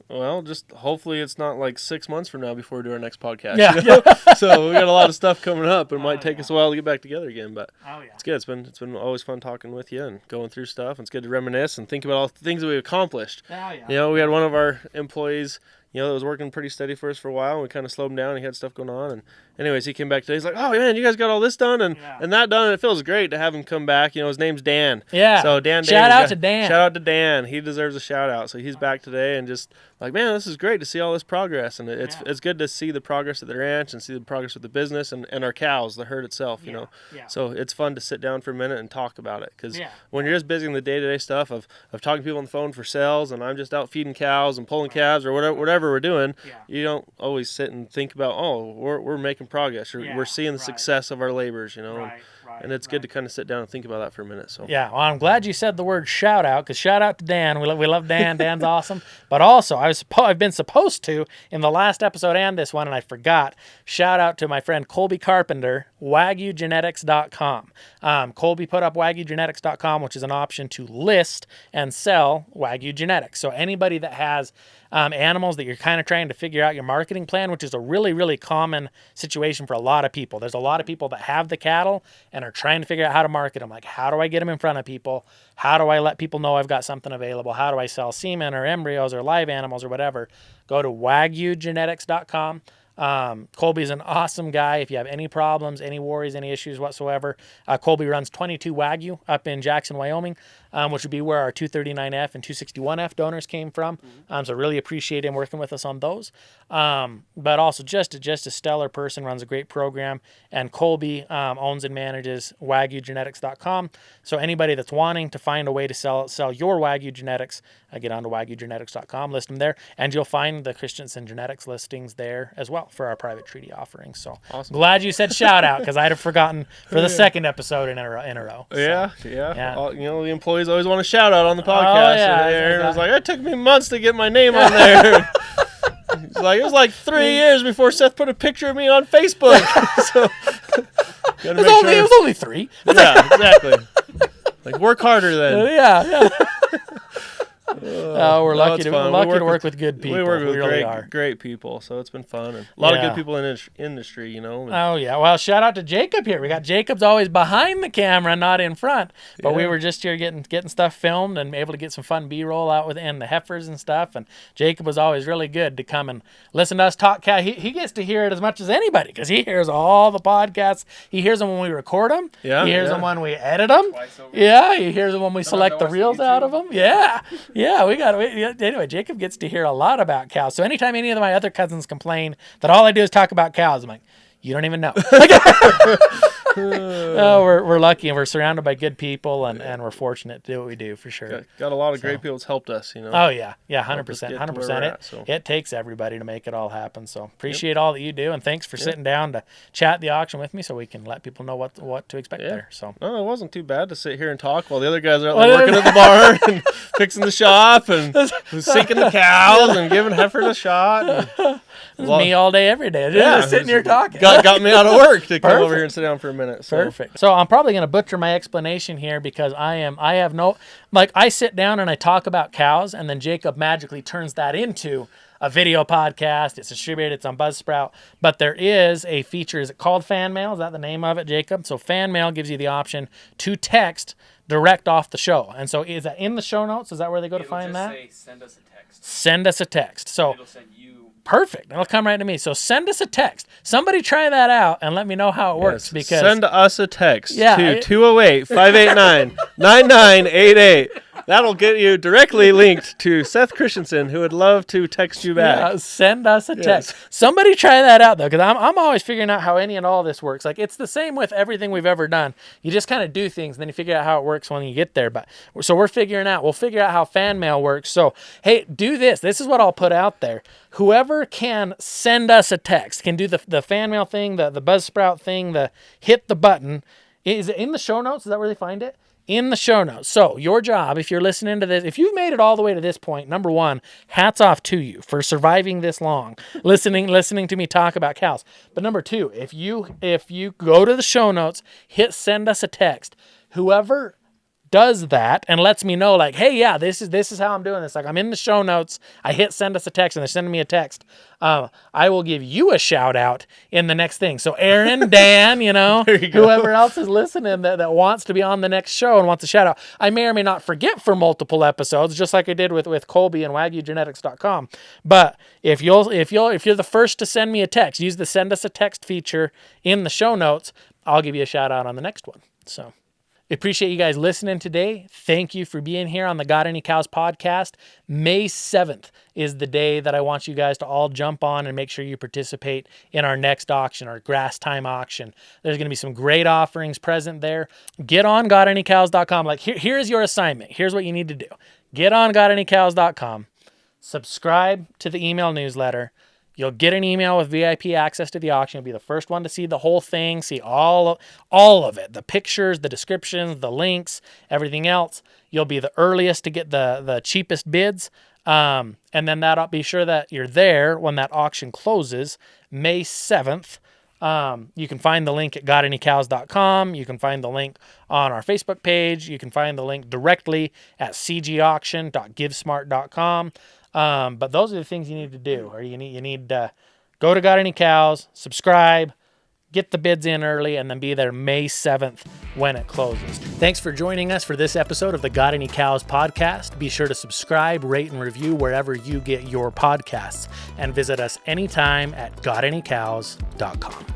Well, just hopefully it's not like 6 months from now before we do our next podcast. Yeah, you know? So we got a lot of stuff coming up. It might take us a while to get back together again, but it's good. It's been always fun talking with you and going through stuff. It's good to reminisce and think about all the things that we've accomplished. You know, we had one of our employees, you know, that was working pretty steady for us for a while, and we kind of slowed him down. He had stuff going on, and anyways, he came back today. He's like, "Oh man, you guys got all this done and that done." And it feels great to have him come back. You know, his name's Dan. Yeah. So Dan. Shout out to Dan. Shout out to Dan. He deserves a shout out. So he's back today, and just like, man, this is great to see all this progress, and it's good to see the progress at the ranch and see the progress with the business and our cows, the herd itself. You know. So it's fun to sit down for a minute and talk about it, because when you're just busy in the day-to-day stuff of talking to people on the phone for sales, and I'm just out feeding cows and pulling calves or whatever we're doing, you don't always sit and think about, oh, we're making progress, or we're seeing the success of our labors, you know. And it's good to kind of sit down and think about that for a minute. So well, I'm glad you said the word shout out, because shout out to Dan. We love Dan. Dan's awesome. But also, I've been supposed to in the last episode and this one, and I forgot. Shout out to my friend Colby Carpenter, WagyuGenetics.com. Colby put up WagyuGenetics.com, which is an option to list and sell Wagyu genetics. So anybody that has animals that you're kind of trying to figure out your marketing plan, which is a really, really common situation for a lot of people. There's a lot of people that have the cattle and are trying to figure out how to market them. Like, how do I get them in front of people? How do I let people know I've got something available? How do I sell semen or embryos or live animals or whatever? Go to WagyuGenetics.com. Colby's an awesome guy. If you have any problems, any worries, any issues whatsoever, Colby runs 22 Wagyu up in Jackson, Wyoming, which would be where our 239F and 261F donors came from. So really appreciate him working with us on those. But also just a stellar person, runs a great program, and Colby owns and manages WagyuGenetics.com. So anybody that's wanting to find a way to sell your Wagyu genetics, get onto WagyuGenetics.com, list them there, and you'll find the Christensen genetics listings there as well for our private treaty offerings. So awesome. Glad you said shout out, because I'd have forgotten for the second episode in a row. So, yeah. All, you know, the employees always want a shout out on the podcast. Aaron was like, it took me months to get my name on there. He's like, it was like 3 years before Seth put a picture of me on Facebook. So it was only 3. Yeah, exactly. Like, work harder then. We're lucky to work with good people. We work with really great people, so it's been fun, and a lot of good people in industry, you know. Well, shout out to Jacob here. We got Jacob's always behind the camera, not in front, but we were just here getting stuff filmed and able to get some fun B-roll out and the heifers and stuff. And Jacob was always really good to come and listen to us talk cow. He gets to hear it as much as anybody, because he hears all the podcasts. He hears them when we record them. He hears them when we edit them. He hears them when we select the reels out of them. Anyway, Jacob gets to hear a lot about cows. So anytime any of my other cousins complain that all I do is talk about cows, I'm like, you don't even know. We're lucky, and we're surrounded by good people, and we're fortunate to do what we do, for sure. Got a lot of great people that's helped us, you know. 100%. It takes everybody to make it all happen. So appreciate all that you do, and thanks for sitting down to chat the auction with me, so we can let people know what to expect there. So no, it wasn't too bad to sit here and talk while the other guys are out there working at the barn and fixing the shop and sinking the cows and giving heifers a shot. Me all day, every day. Just sitting here talking. Got me out of work to come over here and sit down for a minute. So. Perfect. So I'm probably going to butcher my explanation here, because I sit down and I talk about cows, and then Jacob magically turns that into a video podcast. It's distributed. It's on Buzzsprout. But there is a feature. Is it called Fan Mail? Is that the name of it, Jacob? So Fan Mail gives you the option to text direct off the show. And so is that in the show notes? Is that where they go to find that? It'll just say, send us a text. Send us a text. So it'll send you. Perfect. It'll come right to me. So send us a text. Somebody try that out and let me know how it works. Because send us a text to 208-589-9988. That'll get you directly linked to Seth Christensen, who would love to text you back. Yeah, send us a text. Yes. Somebody try that out, though, because I'm always figuring out how any and all this works. Like, it's the same with everything we've ever done. You just kind of do things, and then you figure out how it works when you get there. So we'll figure out how fan mail works. So, hey, do this. This is what I'll put out there. Whoever can send us a text, can do the fan mail thing, the Buzzsprout thing, hit the button. Is it in the show notes? Is that where they find it? In the show notes. So your job, if you're listening to this, if you've made it all the way to this point, number one, hats off to you for surviving this long, listening to me talk about cows. But number two, if you go to the show notes, hit send us a text, whoever does that and lets me know, like, hey, yeah, this is how I'm doing this. Like, I'm in the show notes. I hit send us a text, and they're sending me a text. I will give you a shout out in the next thing. So Aaron, Dan, whoever else is listening that wants to be on the next show and wants a shout out. I may or may not forget for multiple episodes, just like I did with Colby and WagyuGenetics.com. But if you're the first to send me a text, use the send us a text feature in the show notes, I'll give you a shout out on the next one. So appreciate you guys listening today. Thank you for being here on the Got Any Cows podcast. May 7th is the day that I want you guys to all jump on and make sure you participate in our next auction, our grass time auction. There's going to be some great offerings present there. Get on gotanycows.com. Like, here's your assignment. Here's what you need to do. Get on gotanycows.com. Subscribe to the email newsletter. You'll get an email with VIP access to the auction. You'll be the first one to see the whole thing, see all of it, the pictures, the descriptions, the links, everything else. You'll be the earliest to get the cheapest bids. And then that'll be sure that you're there when that auction closes, May 7th. You can find the link at gotanycows.com. You can find the link on our Facebook page. You can find the link directly at cgauction.givesmart.com. But those are the things you need to do. Or you need to go to Got Any Cows, subscribe, get the bids in early, and then be there May 7th when it closes. Thanks for joining us for this episode of the Got Any Cows podcast. Be sure to subscribe, rate, and review wherever you get your podcasts, and visit us anytime at gotanycows.com.